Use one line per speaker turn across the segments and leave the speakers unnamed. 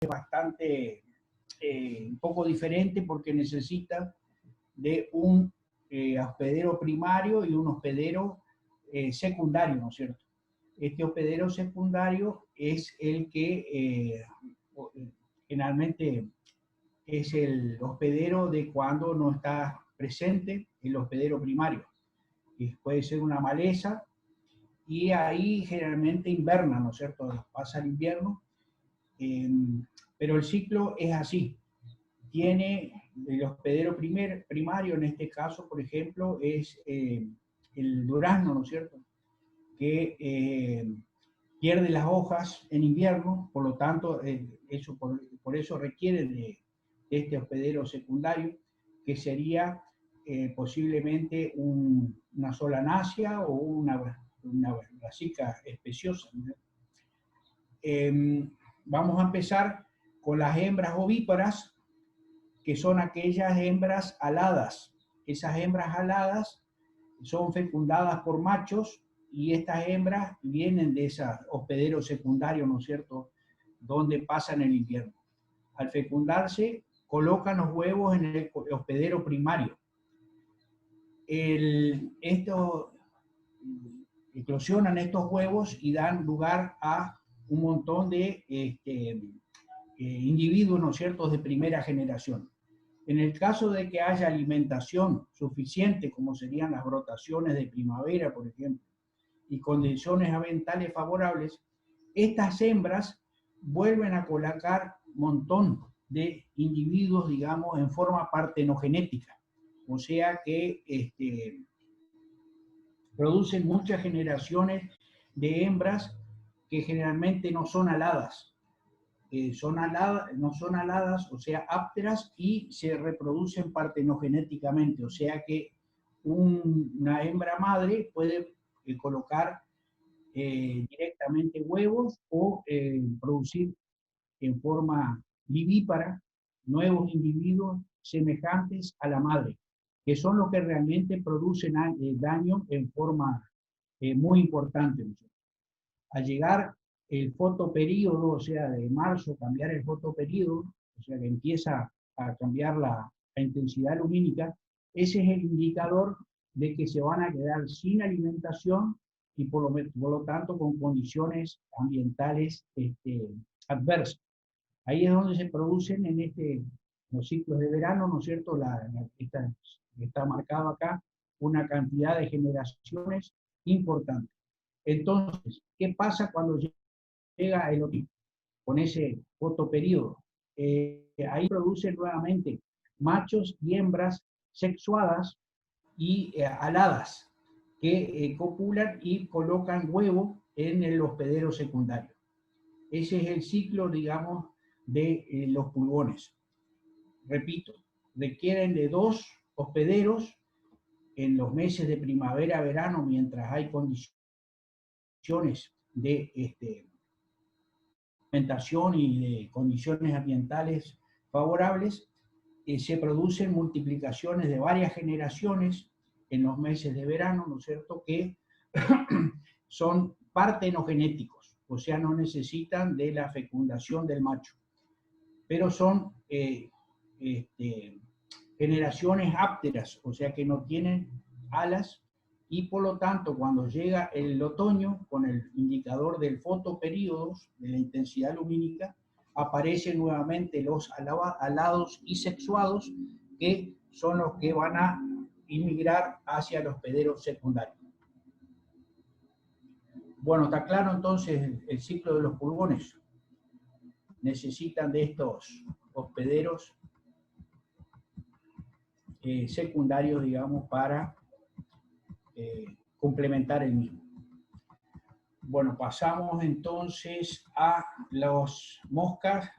bastante un poco diferente porque necesita de un hospedero primario y un hospedero secundario, ¿no es cierto? Este hospedero secundario es el que generalmente es el hospedero de cuando no está presente el hospedero primario. Y puede ser una maleza, y ahí generalmente inverna, ¿no es cierto? Pasa el invierno, pero el ciclo es así. Tiene el hospedero primario, en este caso, por ejemplo, es el durazno, ¿no es cierto? Que pierde las hojas en invierno, por lo tanto, por eso requiere de este hospedero secundario, que sería posiblemente una solanácea o una brassica especiosa. Vamos a empezar con las hembras ovíparas, que son aquellas hembras aladas. Esas hembras aladas son fecundadas por machos, y estas hembras vienen de esos hospederos secundarios, ¿no es cierto?, donde pasan el invierno. Al fecundarse, colocan los huevos en el hospedero primario. Eclosionan estos huevos y dan lugar a un montón de individuos, ¿no es cierto?, de primera generación. En el caso de que haya alimentación suficiente, como serían las brotaciones de primavera, por ejemplo, y condiciones ambientales favorables, estas hembras vuelven a colocar un montón de individuos, digamos, en forma partenogenética. O sea que producen muchas generaciones de hembras que generalmente no son aladas. No son aladas, o sea, ápteras, y se reproducen partenogenéticamente, o sea que una hembra madre puede colocar directamente huevos o producir en forma vivípara nuevos individuos semejantes a la madre, que son los que realmente producen daño en forma muy importante. Al llegar el fotoperíodo, o sea, de marzo, cambiar el fotoperíodo, o sea, que empieza a cambiar la intensidad lumínica, ese es el indicador de que se van a quedar sin alimentación y por lo tanto con condiciones ambientales adversas. Ahí es donde se producen los ciclos de verano, ¿no es cierto? Está marcado acá una cantidad de generaciones importante. Entonces, ¿qué pasa cuando llega el otoño? Con ese fotoperíodo. Ahí producen nuevamente machos y hembras sexuadas y aladas, que copulan y colocan huevo en el hospedero secundario. Ese es el ciclo, digamos, de los pulgones. Repito, requieren de 2 hospederos en los meses de primavera, verano, mientras hay condiciones de alimentación y de condiciones ambientales favorables. Se producen multiplicaciones de varias generaciones en los meses de verano, ¿no es cierto?, que son partenogenéticos, o sea, no necesitan de la fecundación del macho, pero son generaciones ápteras, o sea, que no tienen alas, y por lo tanto, cuando llega el otoño, con el indicador del fotoperíodo, de la intensidad lumínica, aparecen nuevamente los alados y sexuados, que son los que van a inmigrar hacia el hospedero secundario. Bueno, está claro entonces el ciclo de los pulgones. Necesitan de estos hospederos secundarios, digamos, para complementar el mismo. Bueno, pasamos entonces a las moscas.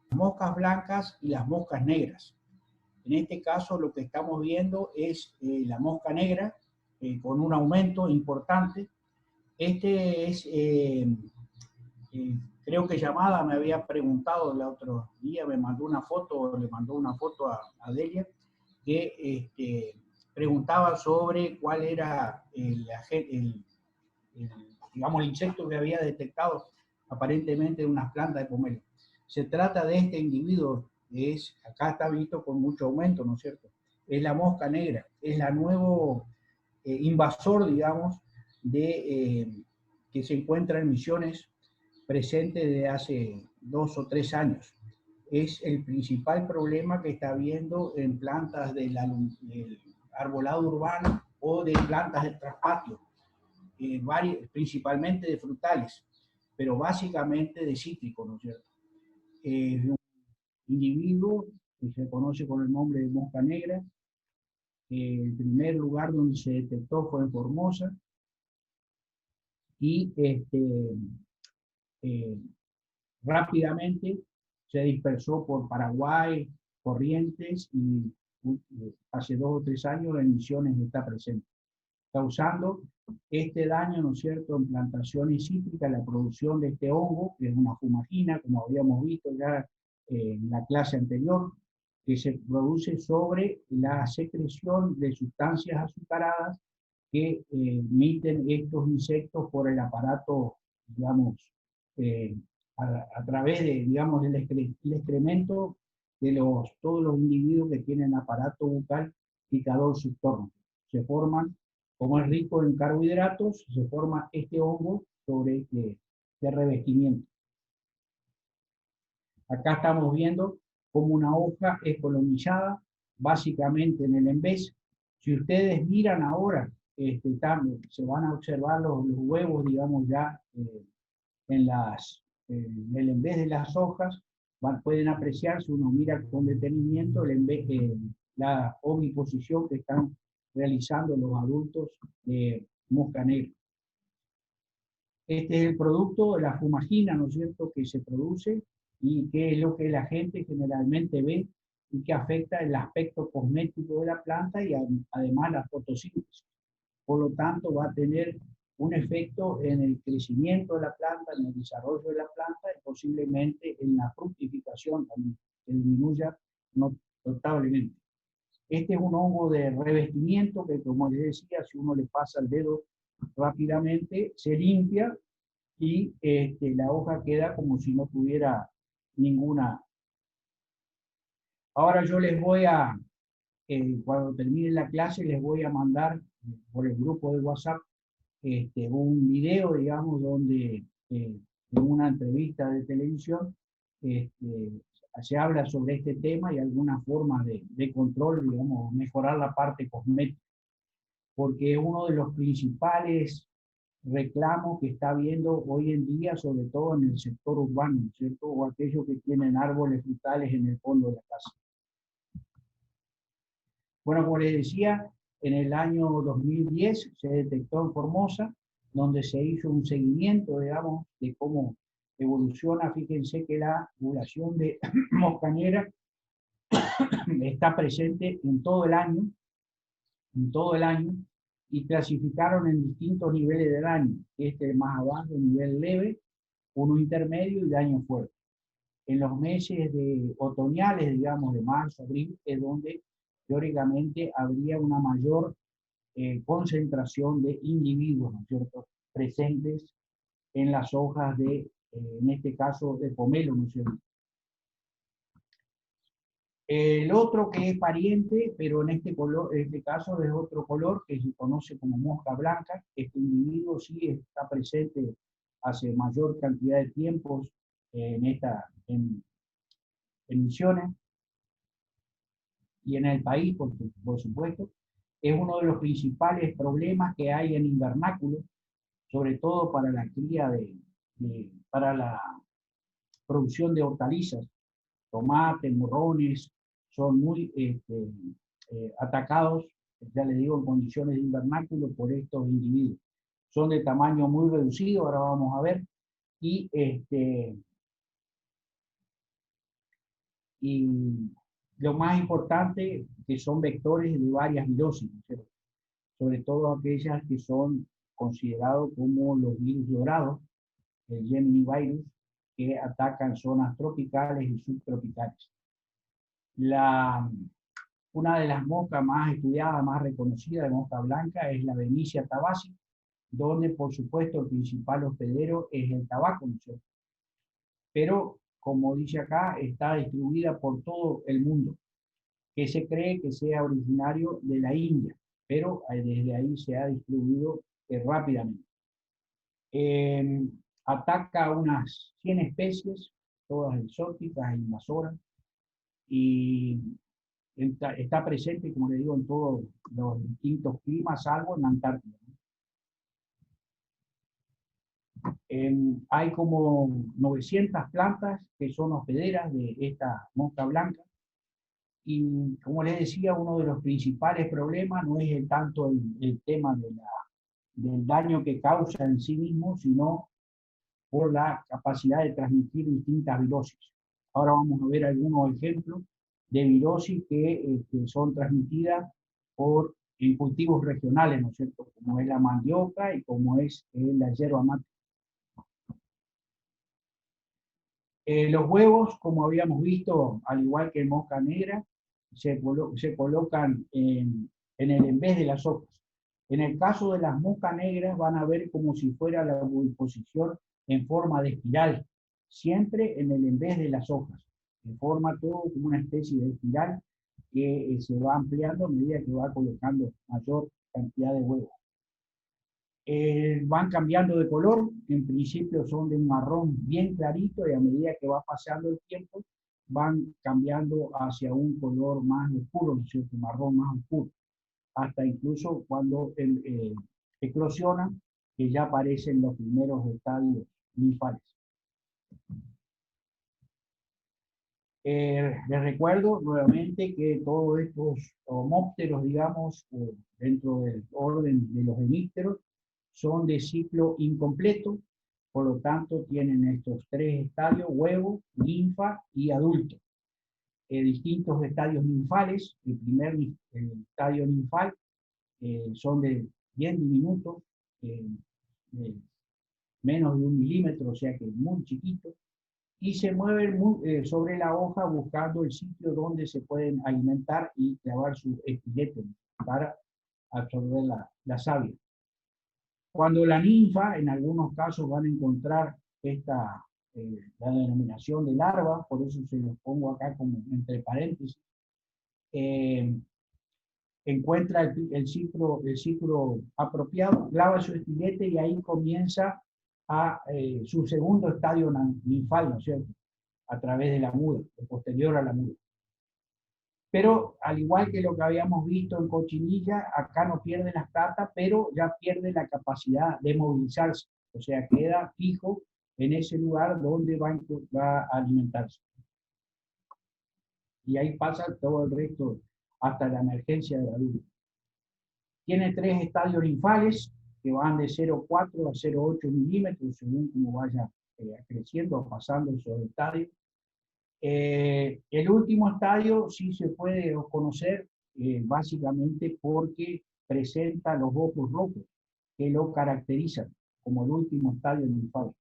Las moscas blancas y las moscas negras. En este caso lo que estamos viendo es la mosca negra, con un aumento importante. Este es, creo que Llamada me había preguntado el otro día, me mandó una foto, le mandó una foto a Delia, que preguntaba sobre cuál era digamos, el insecto que había detectado aparentemente en unas plantas de pomelo. Se trata de este individuo, acá está visto con mucho aumento, ¿no es cierto? Es la mosca negra, es la nuevo invasor, digamos, que se encuentra en Misiones, presente desde hace 2 o 3 años. Es el principal problema que está habiendo en plantas del arbolado urbano o de plantas de traspatio, principalmente de frutales, pero básicamente de cítricos, ¿no es cierto? Un individuo que se conoce con el nombre de mosca negra. El primer lugar donde se detectó fue en Formosa y eh, rápidamente se dispersó por Paraguay, Corrientes y hace 2 o 3 años en Misiones está presente, causando este daño, ¿no es cierto?, en plantaciones cítricas, la producción de este hongo, que es una fumagina, como habíamos visto ya en la clase anterior, que se produce sobre la secreción de sustancias azucaradas que emiten estos insectos por el aparato, digamos, eh, a través de, digamos, el excremento de todos los individuos que tienen aparato bucal picador subtorno. Se forman, como es rico en carbohidratos, se forma este hongo sobre este revestimiento. Acá estamos viendo cómo una hoja es colonizada, básicamente en el envés. Si ustedes miran ahora, se van a observar los huevos, digamos, ya en el envés de las hojas, pueden apreciar, si uno mira con detenimiento, la oviposición que están realizando los adultos de mosca negra. Este es el producto de la fumagina, ¿no es cierto?, que se produce y que es lo que la gente generalmente ve y que afecta el aspecto cosmético de la planta y además la fotosíntesis. Por lo tanto, va a tener un efecto en el crecimiento de la planta, en el desarrollo de la planta y posiblemente en la fructificación también, que disminuya notablemente. Este es un hongo de revestimiento que, como les decía, si uno le pasa el dedo rápidamente, se limpia y la hoja queda como si no tuviera ninguna. Ahora yo les voy a, cuando termine la clase, les voy a mandar por el grupo de WhatsApp un video, digamos, donde en una entrevista de televisión se habla sobre este tema y algunas formas de control, digamos, mejorar la parte cosmética, porque es uno de los principales reclamos que está habiendo hoy en día, sobre todo en el sector urbano, ¿cierto? O aquellos que tienen árboles frutales en el fondo de la casa. Bueno, como les decía, en el año 2010 se detectó en Formosa, donde se hizo un seguimiento, digamos, de cómo evoluciona. Fíjense que la población de mosca negra está presente en todo el año, y clasificaron en distintos niveles de daño. Este más abajo, nivel leve, uno intermedio y daño fuerte. En los meses otoñales, digamos, de marzo, abril, es donde teóricamente habría una mayor concentración de individuos, ¿no es cierto?, presentes en las hojas en este caso, de pomelo, ¿no es cierto? El otro que es pariente, pero en este caso es otro color, que se conoce como mosca blanca. Este individuo sí está presente hace mayor cantidad de tiempos en Misiones y en el país, por supuesto. Es uno de los principales problemas que hay en invernáculos, sobre todo para la cría para la producción de hortalizas, tomates, morrones, son muy atacados, ya les digo, en condiciones de invernáculo por estos individuos. Son de tamaño muy reducido, ahora vamos a ver, y lo más importante, que son vectores de varias virosis, ¿cierto? sobre todo aquellas que son considerados como los virus dorados, el Gemini virus, que atacan zonas tropicales y subtropicales. Una de las moscas más estudiadas, más reconocidas de mosca blanca es la Bemisia tabaci, donde por supuesto el principal hospedero es el tabaco, ¿no es cierto? Pero, como dice acá, está distribuida por todo el mundo, que se cree que sea originario de la India, pero desde ahí se ha distribuido rápidamente. Ataca unas 100 especies, todas exóticas e invasoras, y está presente, como le digo, en todos los distintos climas, salvo en Antártida. Hay como 900 plantas que son hospederas de esta mosca blanca, y como les decía, uno de los principales problemas no es tanto el tema del daño que causa en sí mismo, sino por la capacidad de transmitir distintas virosis. Ahora vamos a ver algunos ejemplos de virosis que son transmitidas en cultivos regionales, ¿no es cierto? Como es la mandioca y como es la yerba mate. Los huevos, como habíamos visto, al igual que en mosca negra, se colocan en el en vez de las hojas. En el caso de las moscas negras van a ver como si fuera la oviposición en forma de espiral, siempre en el en vez de las hojas. Se forma todo como una especie de espiral que se va ampliando a medida que va colocando mayor cantidad de huevos. Van cambiando de color, en principio son de un marrón bien clarito y a medida que va pasando el tiempo van cambiando hacia un color más oscuro, ¿no es cierto? Marrón más oscuro, hasta incluso cuando eclosionan, que ya aparecen los primeros estadios ninfales. Les recuerdo nuevamente que todos estos homópteros, digamos, dentro del orden de los hemípteros, son de ciclo incompleto, por lo tanto tienen estos tres estadios: huevo, ninfa y adulto. Distintos estadios ninfales. El primer estadio ninfal son de bien diminutos, de menos de 1 milímetro, o sea que muy chiquitos, y se mueven sobre la hoja buscando el sitio donde se pueden alimentar y clavar sus estiletes para absorber la savia. Cuando la ninfa, en algunos casos van a encontrar la denominación de larva, por eso se los pongo acá como entre paréntesis, encuentra el ciclo apropiado, clava su estilete y ahí comienza su segundo estadio ninfal, ¿no es cierto? A través de la muda, posterior a la muda. Pero al igual que lo que habíamos visto en cochinilla, acá no pierde las patas, pero ya pierde la capacidad de movilizarse, o sea, queda fijo en ese lugar donde va a alimentarse. Y ahí pasa todo el resto hasta la emergencia del adulto. Tiene 3 estadios ninfales que van de 0,4 a 0,8 milímetros, según como vaya creciendo o pasando esos estadios. El último estadio sí se puede conocer básicamente porque presenta los ojos rojos que lo caracterizan como el último estadio ninfal.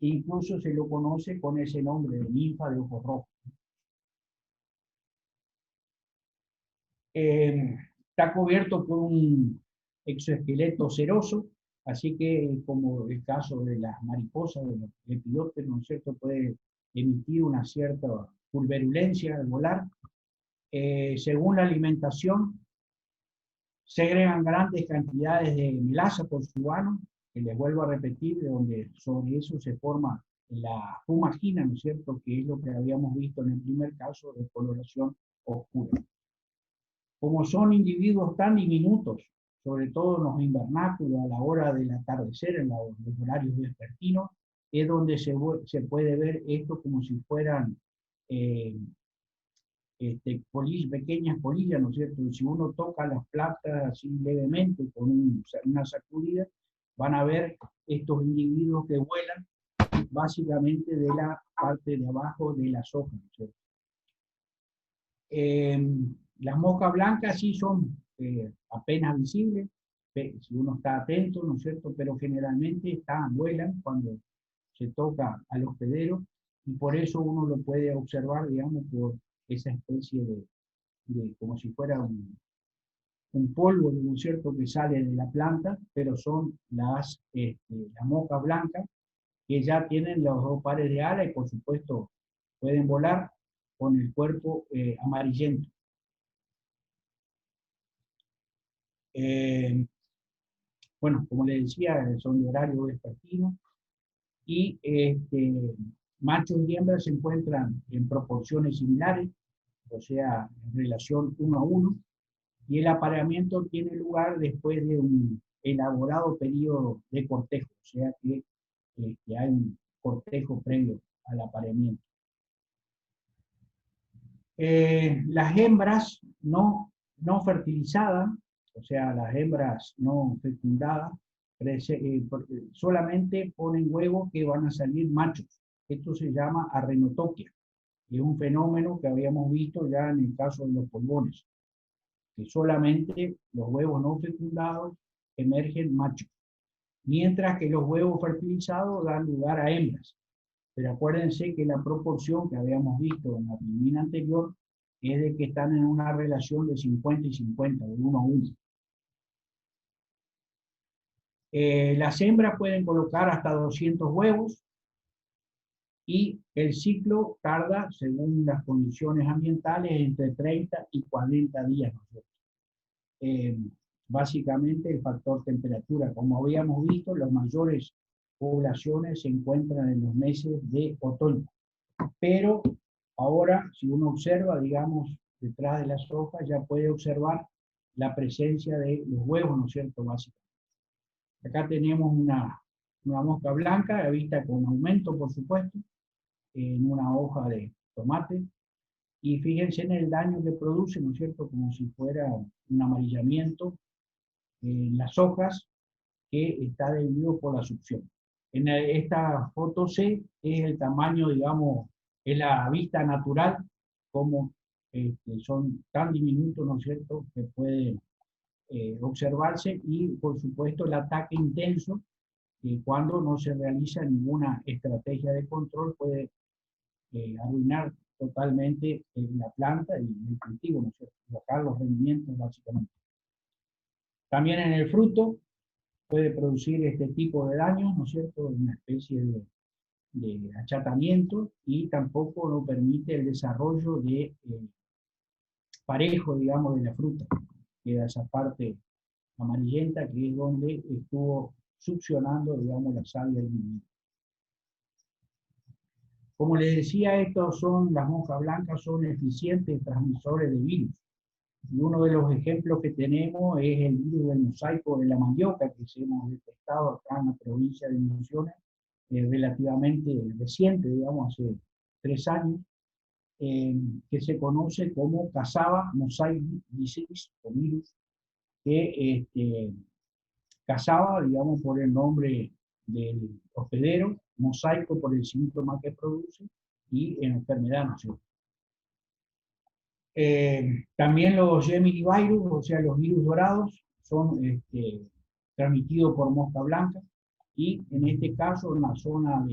Incluso se lo conoce con ese nombre de ninfa de ojos rojos. Está cubierto por un exoesqueleto ceroso, así que como el caso de las mariposas, de los lepidópteros, ¿no es cierto?, puede emitir una cierta pulverulencia al volar. Según la alimentación, segregan grandes cantidades de melaza por su ano, que les vuelvo a repetir, de donde sobre eso se forma la fumagina, ¿no es cierto?, que es lo que habíamos visto en el primer caso de coloración oscura. Como son individuos tan diminutos, sobre todo en los invernáculos a la hora del atardecer, en los horarios vespertinos, es donde se puede ver esto como si fueran pequeñas polillas, ¿no es cierto? Y si uno toca las plantas así levemente con una sacudida, van a ver estos individuos que vuelan básicamente de la parte de abajo de las hojas, ¿no es cierto? Las moscas blancas sí son apenas visibles, si uno está atento, ¿no es cierto? Pero generalmente vuelan cuando se toca al hospedero, y por eso uno lo puede observar, digamos, por esa especie como si fuera un polvo, ¿no es cierto?, que sale de la planta, pero son las moscas blancas, que ya tienen los dos pares de alas y por supuesto pueden volar con el cuerpo amarillento. Bueno, como les decía, son de horario vespertino, y machos y hembras se encuentran en proporciones similares, o sea, en relación 1 a 1, y el apareamiento tiene lugar después de un elaborado periodo de cortejo, o sea que hay un cortejo previo al apareamiento. Las hembras no fertilizadas, o sea, las hembras no fecundadas, solamente ponen huevos que van a salir machos. Esto se llama arrenotoquia, y es un fenómeno que habíamos visto ya en el caso de los polvones, que solamente los huevos no fecundados emergen machos, mientras que los huevos fertilizados dan lugar a hembras. Pero acuérdense que la proporción que habíamos visto en la primera anterior es de que están en una relación de 50 y 50, de 1 a 1. Las hembras pueden colocar hasta 200 huevos, y el ciclo tarda, según las condiciones ambientales, entre 30 y 40 días. Básicamente el factor temperatura. Como habíamos visto, las mayores poblaciones se encuentran en los meses de otoño. Pero ahora, si uno observa, digamos, detrás de las hojas, ya puede observar la presencia de los huevos, ¿no es cierto? Básicamente. Acá tenemos una mosca blanca, vista con aumento, por supuesto, en una hoja de tomate. Y fíjense en el daño que produce, ¿no es cierto? Como si fuera un amarillamiento en las hojas, que está debido por la succión. En esta foto C es el tamaño, digamos, es la vista natural, como son tan diminutos, ¿no es cierto?, que pueden observarse, y por supuesto el ataque intenso, que cuando no se realiza ninguna estrategia de control puede arruinar totalmente la planta y el cultivo, ¿no es cierto?, bajar los rendimientos básicamente. También en el fruto puede producir este tipo de daños, ¿no es cierto?, una especie de achatamiento, y tampoco no permite el desarrollo de parejo, digamos, de la fruta. Queda esa parte amarillenta, que es donde estuvo succionando, digamos, la savia del alimento. Como les decía, las moscas blancas son eficientes transmisores de virus. Y uno de los ejemplos que tenemos es el virus del mosaico de la mandioca, que hemos detectado acá en la provincia de Misiones, relativamente reciente, digamos, hace 3 años, que se conoce como Cassava mosaic disease, o virus, que Cassava, digamos, por el nombre del hospedero, mosaico por el síntoma que produce, y en enfermedad, ¿no es cierto? También los Gemini virus, o sea, los virus dorados, son transmitidos por mosca blanca, y en este caso en la zona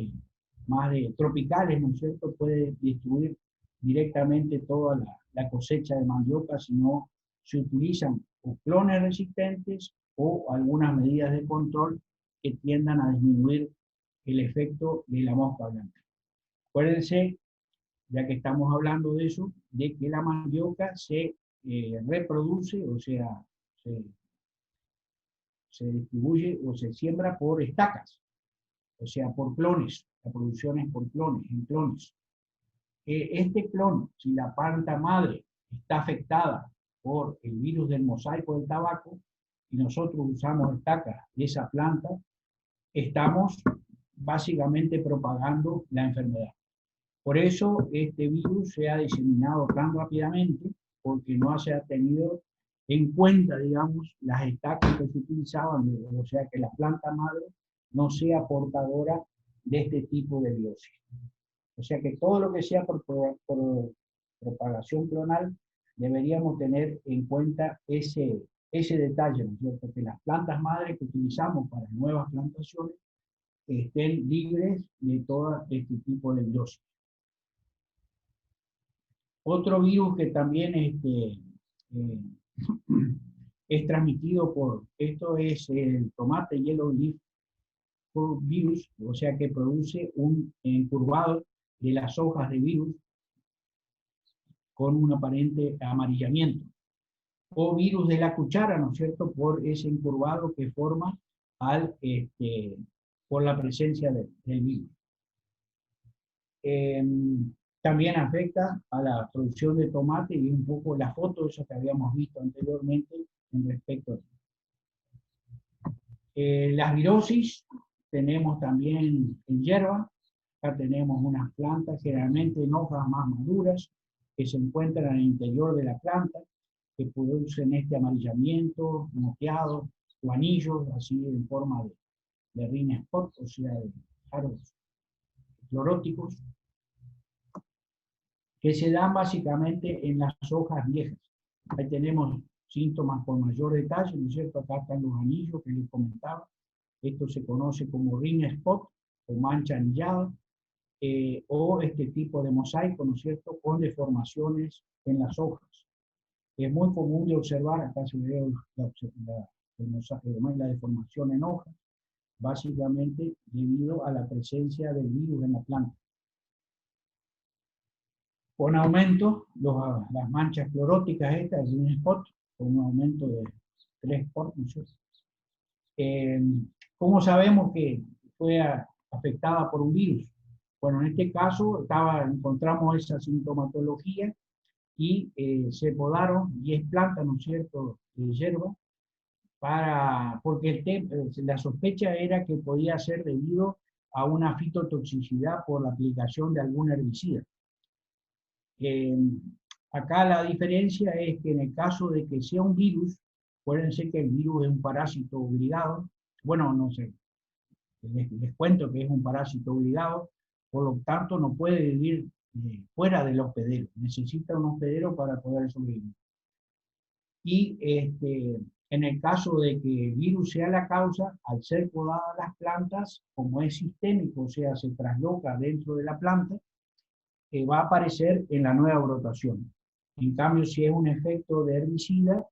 más de tropicales, ¿no es cierto?, puede destruir directamente toda la cosecha de mandioca si no se utilizan o clones resistentes o algunas medidas de control que tiendan a disminuir el efecto de la mosca blanca. Acuérdense, ya que estamos hablando de eso, de que la mandioca se reproduce, o sea, se distribuye o se siembra por estacas, o sea, por clones. La producción es por clones, en clones. Este clon, si la planta madre está afectada por el virus del mosaico del tabaco, y nosotros usamos estacas de esa planta, estamos básicamente propagando la enfermedad. Por eso este virus se ha diseminado tan rápidamente, porque no se ha tenido en cuenta, digamos, las estacas que se utilizaban, o sea, que la planta madre no sea portadora de este tipo de biosis. O sea que todo lo que sea por propagación clonal, deberíamos tener en cuenta ese ese detalle, ¿no es cierto? Que las plantas madres que utilizamos para nuevas plantaciones estén libres de todo este tipo de virosis. Otro virus que también es transmitido por, esto es el tomate yellow leaf virus, o sea que produce un encurvado de las hojas de virus con un aparente amarillamiento. O virus de la cuchara, ¿no es cierto?, por ese encurvado que forma por la presencia del virus. También afecta a la producción de tomate y un poco la foto esa que habíamos visto anteriormente en respecto a las virosis tenemos también en hierba. Acá tenemos unas plantas generalmente en hojas más maduras que se encuentran en el interior de la planta, que producen este amarillamiento, moteado o anillos así en forma de ring spot, o sea, de aros cloróticos, que se dan básicamente en las hojas viejas. Ahí tenemos síntomas con mayor detalle, ¿no es cierto? Acá están los anillos que les comentaba. Esto se conoce como ring spot o mancha anillada, o este tipo de mosaico, ¿no es cierto?, con deformaciones en las hojas. Es muy común de observar, acá se ve la deformación en hojas, básicamente debido a la presencia del virus en la planta. Con aumento, las manchas cloróticas estas, es un spot, con un aumento de 3 spots, ¿no es cierto? ¿Cómo sabemos que fue afectada por un virus? Bueno, en este caso encontramos esa sintomatología y se podaron 10 plantas, ¿no es cierto?, de hierba, porque la sospecha era que podía ser debido a una fitotoxicidad por la aplicación de algún herbicida. Acá la diferencia es que en el caso de que sea un virus, acuérdense que el virus es un parásito obligado, bueno, no sé, les cuento que es un parásito obligado, por lo tanto no puede vivir fuera del hospedero, necesita un hospedero para poder sobrevivir. Y en el caso de que el virus sea la causa, al ser podadas las plantas, como es sistémico, o sea, se trasloca dentro de la planta, va a aparecer en la nueva brotación. En cambio, si es un efecto de herbicida,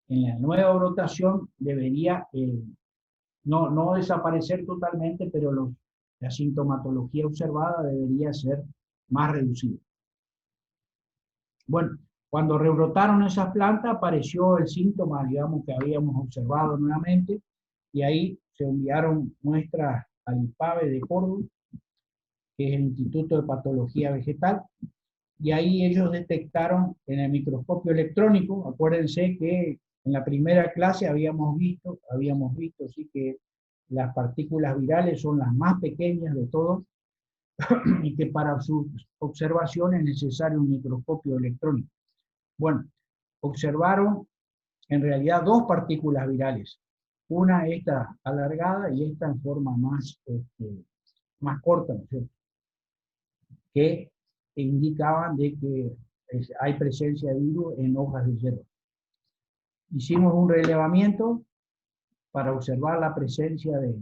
en la nueva brotación debería no desaparecer totalmente, pero la sintomatología observada debería ser más reducida. Bueno, cuando rebrotaron esas plantas apareció el síntoma, digamos, que habíamos observado nuevamente, y ahí se enviaron muestras al IPAVE de Córdoba, que es el Instituto de Patología Vegetal, y ahí ellos detectaron en el microscopio electrónico, acuérdense que en la primera clase habíamos visto sí, que las partículas virales son las más pequeñas de todos, y que para su observación es necesario un microscopio electrónico. Bueno, observaron en realidad dos partículas virales, una esta alargada y esta en forma más corta, ¿no es cierto?, que indicaban de que hay presencia de virus en hojas de hierba. Hicimos un relevamiento para observar la presencia de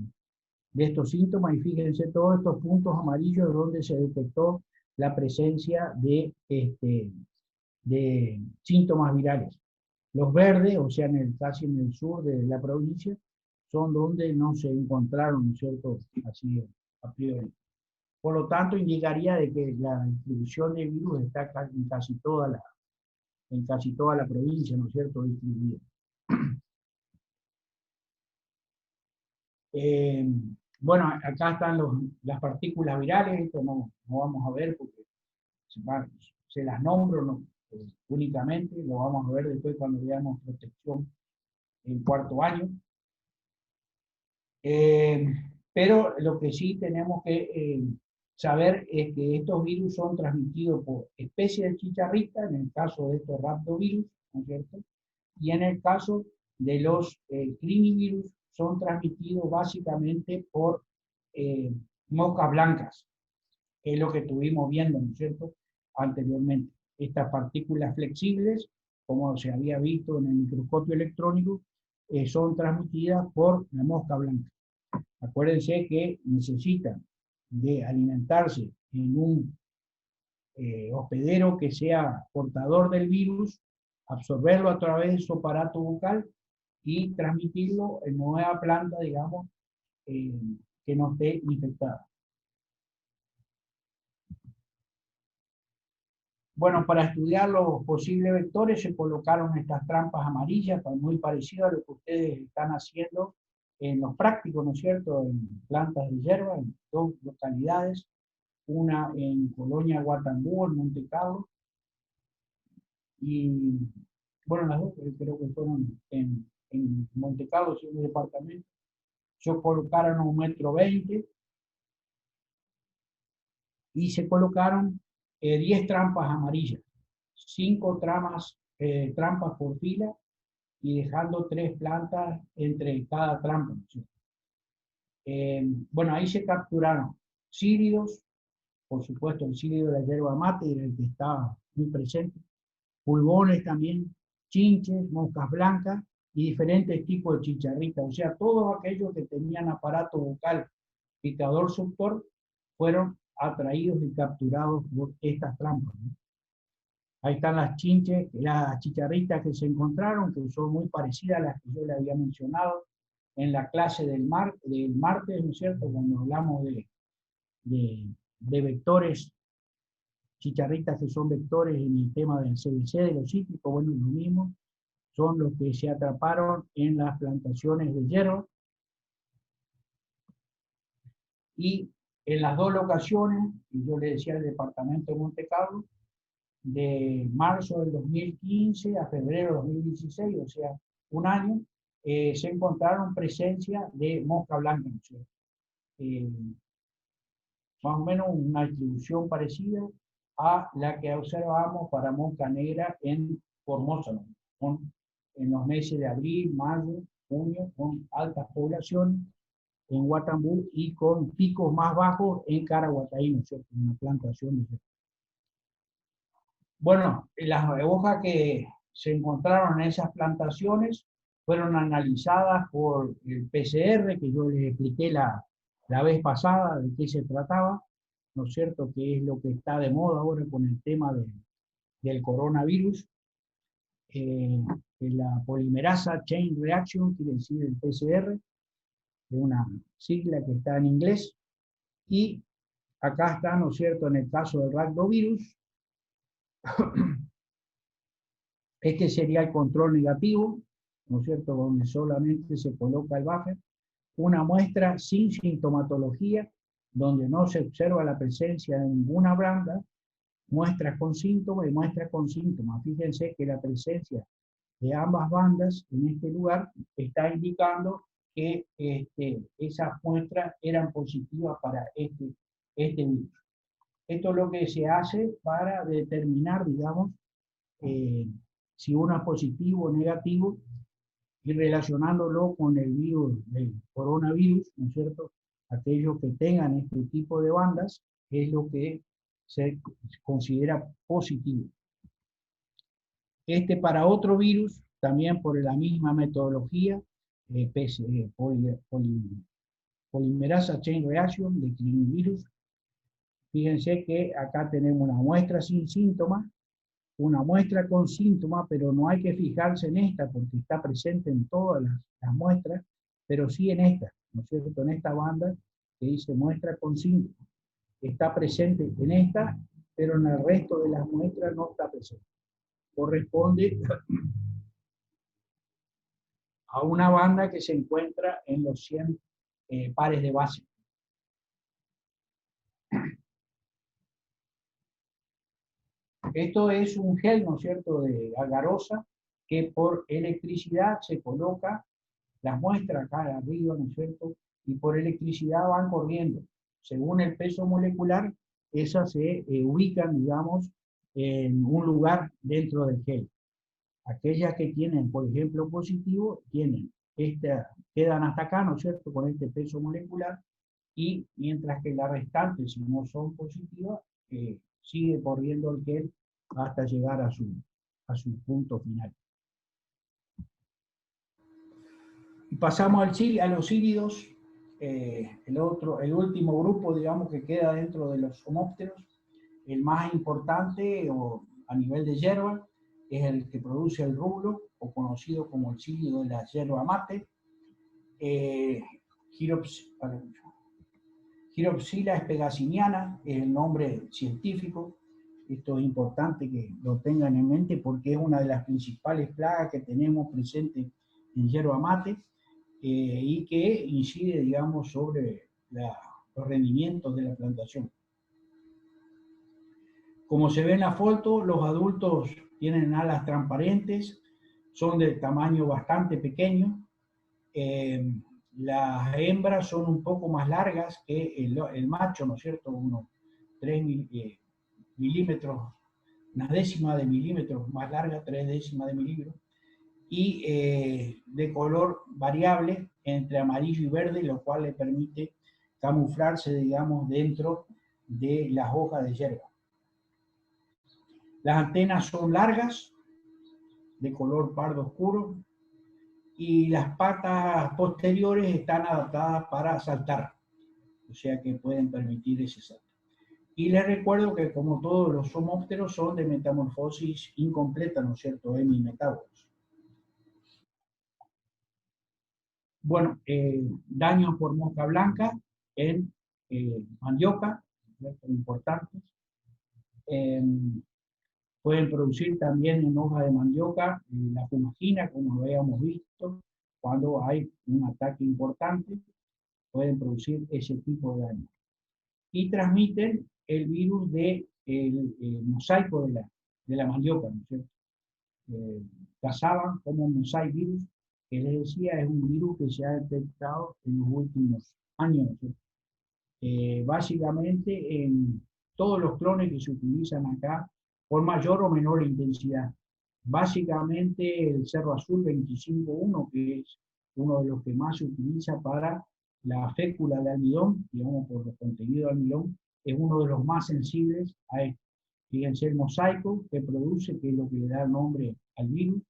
estos síntomas, y fíjense todos estos puntos amarillos donde se detectó la presencia de síntomas virales. Los verdes, o sea, casi en el sur de la provincia, son donde no se encontraron, ¿no es cierto?, así a priori. Por lo tanto, indicaría de que la distribución de virus está en casi toda la provincia, ¿no es cierto?, distribuida. Bueno, acá están las partículas virales, esto no vamos a ver porque se las nombro no, únicamente, lo vamos a ver después cuando veamos protección en cuarto año. Pero lo que sí tenemos que saber es que estos virus son transmitidos por especies de chicharrita, en el caso de estos rhabdovirus, ¿no es cierto?, y en el caso de los crinivirus son transmitidos básicamente por moscas blancas, que es lo que estuvimos viendo, ¿no es cierto?, anteriormente. Estas partículas flexibles como se había visto en el microscopio electrónico, son transmitidas por la mosca blanca. Acuérdense que necesitan de alimentarse en un hospedero que sea portador del virus, absorberlo a través de su aparato bucal y transmitirlo en nueva planta, digamos, eh, que no esté infectada. Bueno, para estudiar los posibles vectores se colocaron estas trampas amarillas, muy parecido a lo que ustedes están haciendo en los prácticos, ¿no es cierto?, en plantas de hierba, en dos localidades, una en Colonia Guatambú, en Monte Carlo, y bueno, las dos creo que fueron en Monte Carlo, en el departamento. Se colocaron a 1,20 m y se colocaron 10 trampas amarillas, 5 trampas por fila y dejando 3 plantas entre cada trampa. ¿Sí? Bueno, ahí se capturaron círidos, por supuesto el círido de la yerba mate era el que estaba muy presente, pulgones también, chinches, moscas blancas y diferentes tipos de chicharritas. O sea, todos aquellos que tenían aparato bucal picador suctor fueron atraídos y capturados por estas trampas, ¿no? Ahí están las chinches, las chicharritas que se encontraron, que son muy parecidas a las que yo le había mencionado en la clase del martes, ¿no es cierto? Cuando hablamos de vectores, chicharritas que son vectores en el tema del CBC, de los cítricos, bueno, lo mismo, son los que se atraparon en las plantaciones de hierro. Y en las dos locaciones, y yo le decía el departamento de Monte Carlo, de marzo del 2015 a febrero del 2016, o sea, un año, se encontraron presencia de mosca blanca, ¿no es cierto? Más o menos una distribución parecida a la que observamos para mosca negra en Formosa, ¿no? En los meses de abril, mayo, junio, con altas poblaciones en Guatambú y con picos más bajos en Caraguatay, ¿no es cierto? Una plantación de... Bueno, las hojas que se encontraron en esas plantaciones fueron analizadas por el PCR, que yo les expliqué la vez pasada de qué se trataba, ¿no es cierto? Que es lo que está de moda ahora con el tema del coronavirus. La polimerasa Chain Reaction, quiere decir el PCR, de una sigla que está en inglés. Y acá está, ¿no es cierto?, en el caso del rhabdovirus, este sería el control negativo, ¿no es cierto?, donde solamente se coloca el buffer, una muestra sin sintomatología, donde no se observa la presencia de ninguna banda, muestras con síntomas y muestras con síntomas. Fíjense que la presencia de ambas bandas en este lugar está indicando que esas muestras eran positivas para este virus. Esto es lo que se hace para determinar, digamos, si uno es positivo o negativo, y relacionándolo con el virus del coronavirus, ¿no es cierto? Aquellos que tengan este tipo de bandas es lo que se considera positivo. Para otro virus, también por la misma metodología, polimerasa chain reaction de coronavirus. Fíjense que acá tenemos una muestra sin síntomas, una muestra con síntomas, pero no hay que fijarse en esta porque está presente en todas las muestras, pero sí en esta, ¿no es cierto? En esta banda que dice muestra con síntomas. Está presente en esta, pero en el resto de las muestras no está presente. Corresponde a una banda que se encuentra en los 100 pares de base. Esto es un gel, ¿no es cierto?, de agarosa, que por electricidad se coloca las muestras acá arriba, ¿no es cierto?, y por electricidad van corriendo. Según el peso molecular, esas se ubican, digamos, en un lugar dentro del gel. Aquellas que tienen, por ejemplo, positivo, quedan hasta acá, ¿no es cierto?, con este peso molecular, y mientras que las restantes, si no son positivas, sigue corriendo el gel hasta llegar a a su punto final. Y pasamos a los híbridos, el último grupo, digamos, que queda dentro de los homópteros, el más importante a nivel de hierba, es el que produce el rublo, o conocido como el cílido de la yerba mate. Giropsila espegaciniana es el nombre científico. Esto es importante que lo tengan en mente porque es una de las principales plagas que tenemos presentes en yerba mate y que incide, digamos, sobre los rendimientos de la plantación. Como se ve en la foto, los adultos tienen alas transparentes, son de tamaño bastante pequeño. Las hembras son un poco más largas que el macho, ¿no es cierto? Unos 3 milímetros, una décima de milímetros más larga, 3 décimas de milímetros, y de color variable entre amarillo y verde, lo cual le permite camuflarse, digamos, dentro de las hojas de hierba. Las antenas son largas, de color pardo oscuro, y las patas posteriores están adaptadas para saltar, o sea que pueden permitir ese salto. Y les recuerdo que como todos los homópteros son de metamorfosis incompleta, ¿no es cierto?, hemimetábolos. Bueno, daños por mosca blanca en mandioca, importantes. Pueden producir también en hoja de mandioca la fumagina, como lo habíamos visto, cuando hay un ataque importante, pueden producir ese tipo de daño. Y transmiten el virus del mosaico de la mandioca, ¿no es cierto? Cazaban como mosaic virus, que les decía es un virus que se ha detectado en los últimos años, ¿no es cierto? Básicamente en todos los clones que se utilizan acá, por mayor o menor intensidad. Básicamente el cerro azul 25.1, que es uno de los que más se utiliza para la fécula de almidón, digamos por los contenidos de almidón, es uno de los más sensibles a esto. Fíjense el mosaico que produce, que es lo que le da el nombre al virus,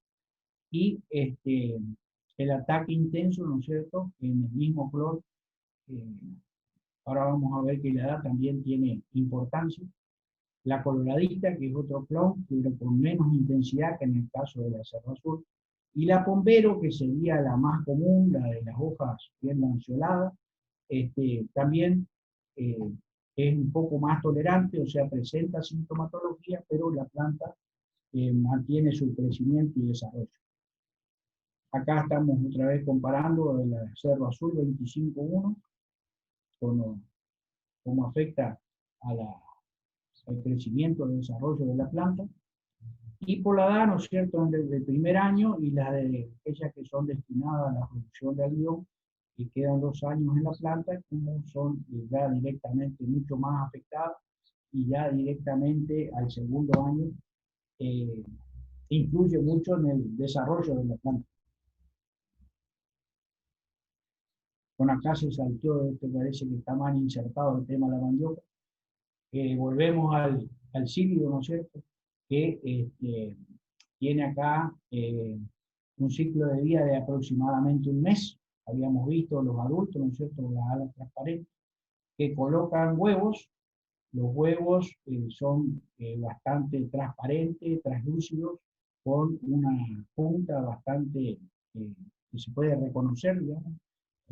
y el ataque intenso, ¿no es cierto?, en el mismo flor. Ahora vamos a ver que la edad también tiene importancia. La coloradita, que es otro clon, pero con menos intensidad que en el caso de la cerro azul. Y la pombero, que sería la más común, la de las hojas bien lanceoladas, también es un poco más tolerante, o sea, presenta sintomatología, pero la planta mantiene su crecimiento y desarrollo. Acá estamos otra vez comparando el cerro azul 25.1 con cómo afecta al crecimiento, al desarrollo de la planta. Y por la edad, ¿no es cierto?, desde el primer año, y las de aquellas que son destinadas a la producción de almidón, que quedan 2 años en la planta, como son ya directamente mucho más afectadas, y ya directamente al segundo año influye mucho en el desarrollo de la planta. Bueno, acá se saltó, parece que está mal insertado el tema de la mandioca. Volvemos al cílido, ¿no es cierto?, que tiene acá un ciclo de vida de aproximadamente un mes. Habíamos visto los adultos, ¿no es cierto?, las alas transparentes, que colocan huevos. Los huevos son bastante transparentes, translúcidos, con una punta bastante que se puede reconocer, digamos,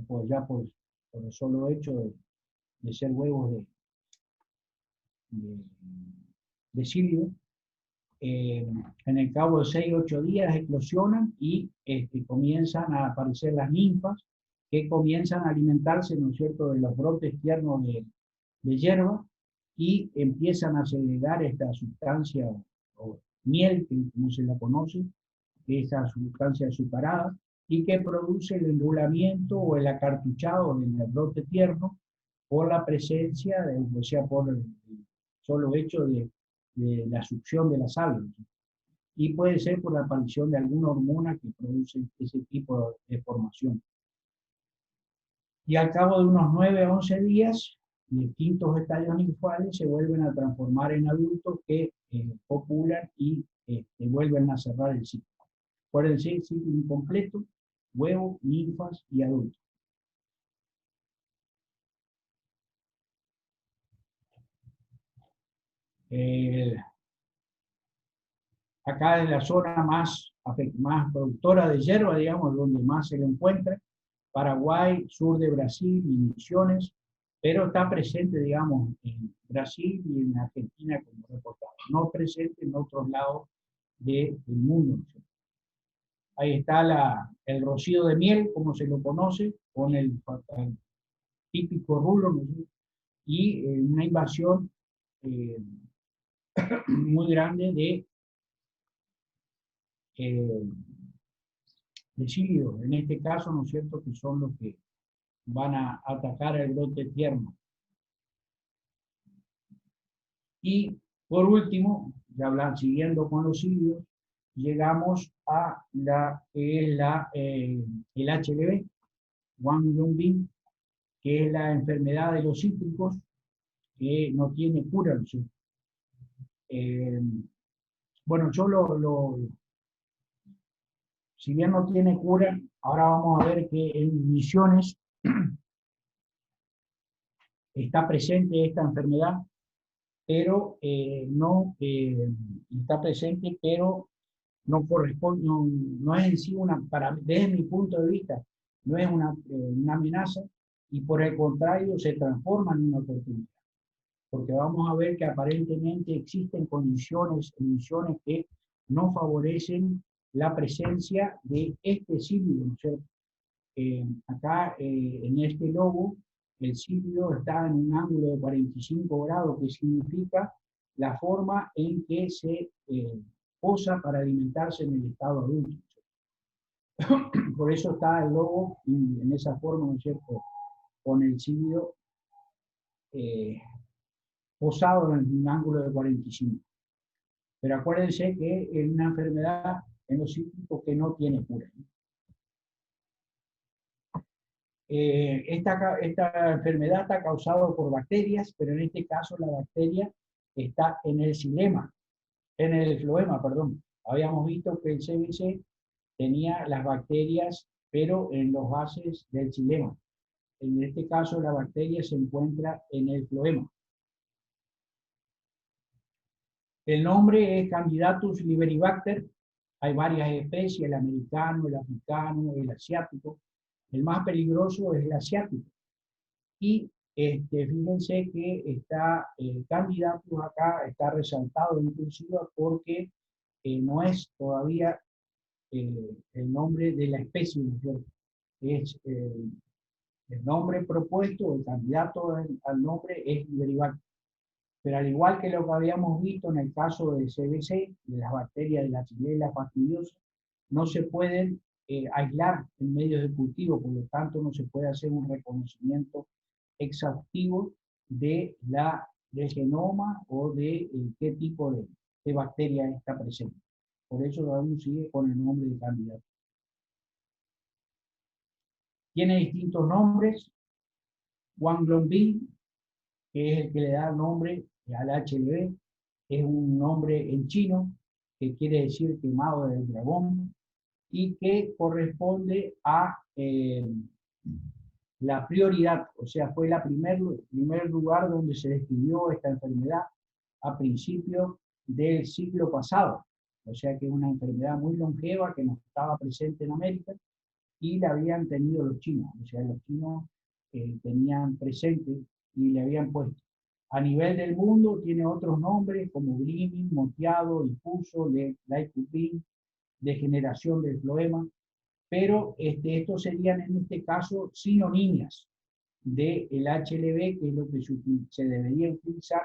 pues ya por el solo hecho de ser huevos de cílido. En el cabo de 6-8 días eclosionan y comienzan a aparecer las ninfas, que comienzan a alimentarse, ¿no es cierto?, de los brotes tiernos de hierba, y empiezan a segregar esta sustancia, o miel, como se la conoce, que es esa sustancia azucarada, y que produce el enrulamiento o el acartuchado del brote tierno por la presencia, o sea, por el solo hecho de la succión de las algas. Y puede ser por la aparición de alguna hormona que produce ese tipo de formación. Y al cabo de unos 9 a 11 días, distintos estadios ninfales se vuelven a transformar en adultos que copulan y vuelven a cerrar el ciclo. Acuérdense, ciclo incompleto, huevo, ninfas y adultos. Acá es la zona más productora de hierba, digamos, donde más se lo encuentra. Paraguay, sur de Brasil y Misiones, pero está presente, digamos, en Brasil y en Argentina como reportado, no presente en otros lados del mundo. Ahí está el rocío de miel, como se lo conoce, con el típico rulo, ¿no? Y una invasión muy grande de cílidos, en este caso, ¿no es cierto?, que son los que van a atacar el brote tierno. Y por último, ya siguiendo con los cilios, llegamos a el HLB, Wang-Yongbing, que es la enfermedad de los cítricos, que no tiene cura, ¿no? Bueno, si bien no tiene cura, ahora vamos a ver que en Misiones está presente esta enfermedad, pero no está presente, pero no corresponde, no es en sí desde mi punto de vista, no es una amenaza, y por el contrario se transforma en una oportunidad. Porque vamos a ver que aparentemente existen condiciones, emisiones que no favorecen la presencia de este cílido, ¿no es cierto? Acá, en este logo, el cílido está en un ángulo de 45 grados, que significa la forma en que se posa para alimentarse en el estado adulto. Por eso está el logo en esa forma, ¿no es cierto?, con el cílido posado en un ángulo de 45. Pero acuérdense que es una enfermedad en los cítricos que no tiene cura. Esta enfermedad está causada por bacterias, pero en este caso la bacteria está en el floema, perdón. Habíamos visto que el CBC tenía las bacterias, pero en los bases del xilema. En este caso la bacteria se encuentra en el floema. El nombre es Candidatus liberibacter. Hay varias especies, el americano, el africano, el asiático. El más peligroso es el asiático. Y fíjense que está Candidatus acá, está resaltado inclusive porque no es todavía el nombre de la especie, ¿no? Es el nombre propuesto, el candidato al nombre es Liberibacter. Pero al igual que lo que habíamos visto en el caso del CBC, de las bacterias de la Xylella fastidiosa, no se pueden aislar en medios de cultivo, por lo tanto no se puede hacer un reconocimiento exhaustivo del genoma o de qué tipo de bacteria está presente. Por eso aún sigue con el nombre de candidato. Tiene distintos nombres. Wang-Yongbing, que es el que le da el nombre al HLB, es un nombre en chino que quiere decir quemado del dragón y que corresponde a la prioridad, o sea, fue el primer lugar donde se describió esta enfermedad a principios del siglo pasado. O sea que es una enfermedad muy longeva que no estaba presente en América y la habían tenido los chinos. O sea, los chinos tenían presente y le habían puesto. A nivel del mundo tiene otros nombres como Grimming, moteado, difuso, Lycopene, degeneración del floema, pero estos serían en este caso sinonimias del HLB, que es lo que se debería utilizar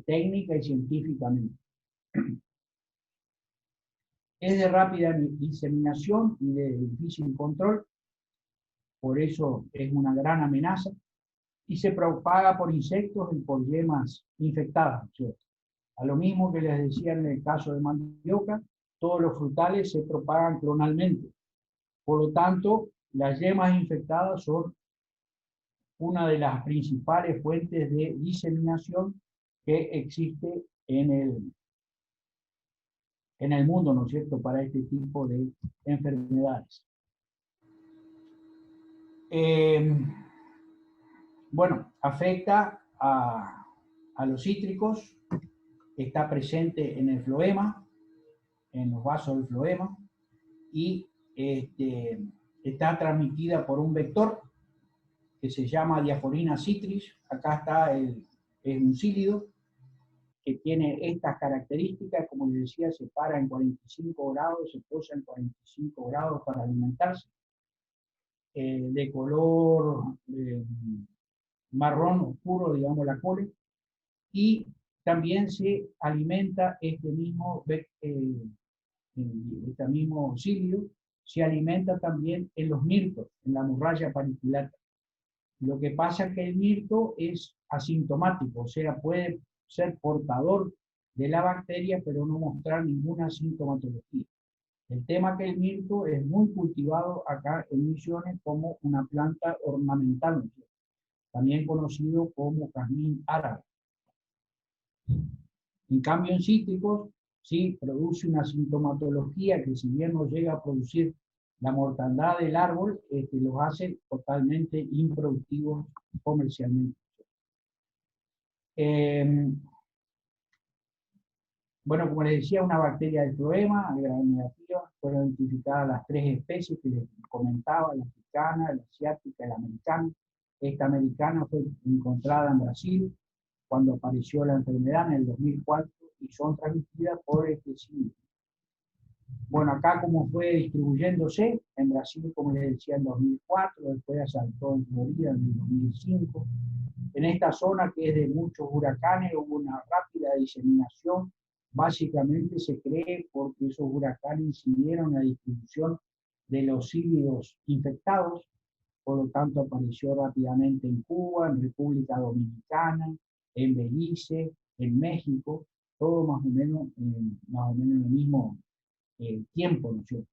técnica y científicamente. Es de rápida diseminación y de difícil control, por eso es una gran amenaza, y se propaga por insectos y por yemas infectadas, ¿cierto? A lo mismo que les decía en el caso de mandioca, todos los frutales se propagan clonalmente. Por lo tanto, las yemas infectadas son una de las principales fuentes de diseminación que existe en en el mundo, ¿no es cierto?, para este tipo de enfermedades. Bueno, afecta a los cítricos, está presente en el floema, en los vasos del floema, y está transmitida por un vector que se llama Diaforina citris. Acá está es un cílido que tiene estas características, como les decía, se para en 45 grados, se posa en 45 grados para alimentarse, de color marrón oscuro, digamos, la cole, y también se alimenta este mismo cílido, se alimenta también en los mirtos, en la morralla paniculata. Lo que pasa es que el mirto es asintomático, o sea, puede ser portador de la bacteria, pero no mostrar ninguna sintomatología. El tema es que el mirto es muy cultivado acá en Misiones como una planta ornamental, también conocido como jazmín árabe. En cambio, en cítricos, sí produce una sintomatología que, si bien no llega a producir la mortandad del árbol, los hace totalmente improductivos comercialmente. Bueno, como les decía, una bacteria del floema, gram negativa, fueron identificadas las 3 especies que les comentaba, la africana, la asiática y la americana. Esta americana fue encontrada en Brasil cuando apareció la enfermedad en el 2004 y son transmitidas por este cílido. Bueno, acá como fue distribuyéndose, en Brasil, como les decía, en 2004, después asaltó en Florida en el 2005. En esta zona, que es de muchos huracanes, hubo una rápida diseminación. Básicamente se cree porque esos huracanes incidieron en la distribución de los cílidos infectados, por lo tanto apareció rápidamente en Cuba, en República Dominicana, en Belice, en México, todo más o menos en el mismo tiempo, ¿no es cierto?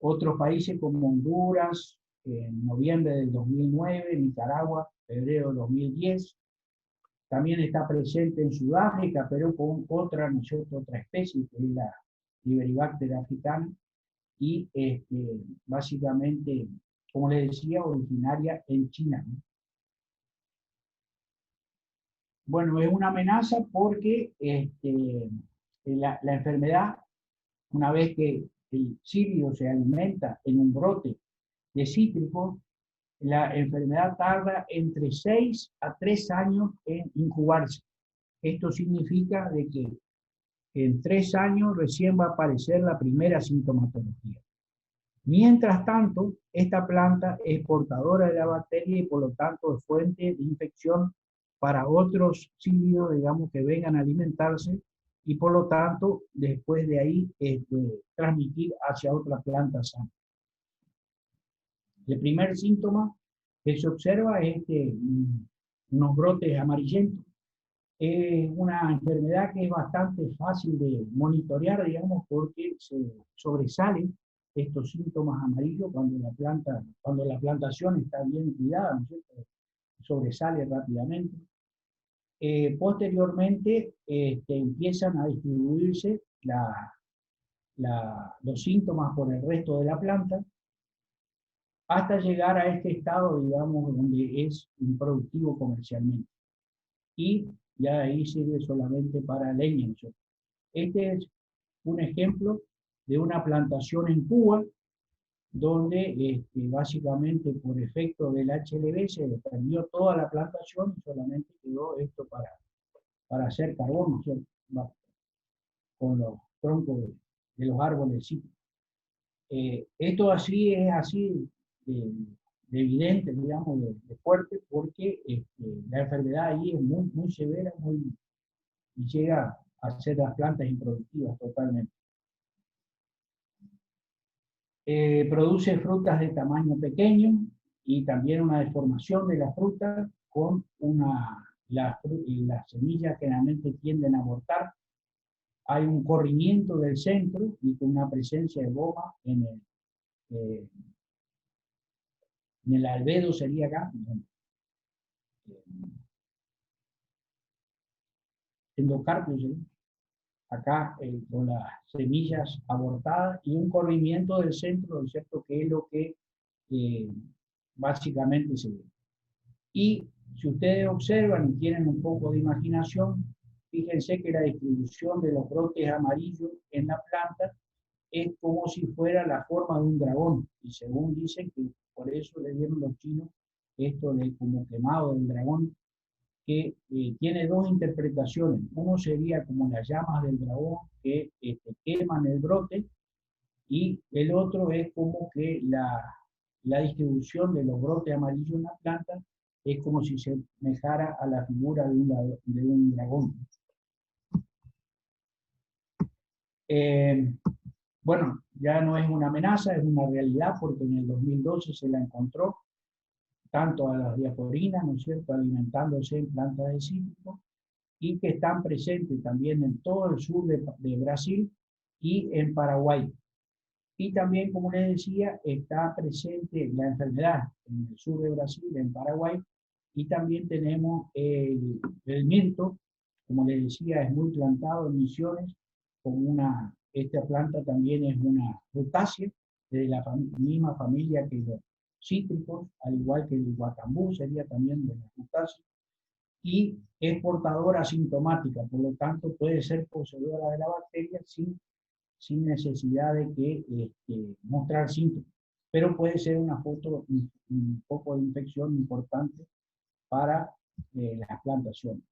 Otros países como Honduras, en noviembre del 2009, Nicaragua, febrero del 2010, también está presente en Sudáfrica, pero con otra, ¿no es cierto?, otra especie, que es la Liberibacter africana, y básicamente, como les decía, originaria en China, ¿no? Bueno, es una amenaza porque la enfermedad, una vez que el cílido se alimenta en un brote de cítricos, la enfermedad tarda entre 6 a 3 años en incubarse. Esto significa de que en 3 años recién va a aparecer la primera sintomatología. Mientras tanto, esta planta es portadora de la bacteria y por lo tanto es fuente de infección para otros cílidos, digamos, que vengan a alimentarse, y por lo tanto, después de ahí, transmitir hacia otra planta sana. El primer síntoma que se observa es unos brotes amarillentos. Es una enfermedad que es bastante fácil de monitorear, digamos, porque se sobresalen estos síntomas amarillos cuando la plantación está bien cuidada, ¿no es cierto? Sobresale rápidamente. Posteriormente empiezan a distribuirse los síntomas por el resto de la planta, hasta llegar a este estado, digamos, donde es improductivo comercialmente. Y ya ahí sirve solamente para leña, ¿no? Este es un ejemplo de una plantación en Cuba, donde básicamente por efecto del HLB se perdió toda la plantación y solamente quedó esto para hacer carbón, ¿no? Con los troncos de los árboles cítricos. Esto así es así de evidente, digamos, de fuerte, porque la enfermedad ahí es muy, muy severa, y llega a hacer las plantas improductivas totalmente. Produce frutas de tamaño pequeño y también una deformación de la fruta con las semillas generalmente tienden a abortar. Hay un corrimiento del centro y con una presencia de goma en el albedo, sería acá, endocarpio, ¿sí? acá con las semillas abortadas y un corrimiento del centro, ¿no es cierto?, que es lo que básicamente se ve. Y si ustedes observan y tienen un poco de imaginación, fíjense que la distribución de los brotes amarillos en la planta es como si fuera la forma de un dragón. Y según dicen que por eso le dieron los chinos esto de como quemado del dragón, que tiene dos interpretaciones. Uno sería como las llamas del dragón que queman el brote, y el otro es como que la distribución de los brotes amarillos en la planta es como si se semejara a la figura de un dragón. Bueno, ya no es una amenaza, es una realidad, porque en el 2012 se la encontró tanto a las diasporinas, ¿no es cierto?, alimentándose en plantas de cítricos, y que están presentes también en todo el sur de Brasil y en Paraguay. Y también, como les decía, está presente la enfermedad en el sur de Brasil, en Paraguay, y también tenemos el mirto, como les decía, es muy plantado en Misiones, esta planta también es una rutácea, de la misma familia que los cítricos, al igual que el guacambú sería también de la rutácea, y es portadora asintomática, por lo tanto puede ser poseedora de la bacteria sin necesidad de mostrar síntomas, pero puede ser un foco de infección importante para las plantaciones.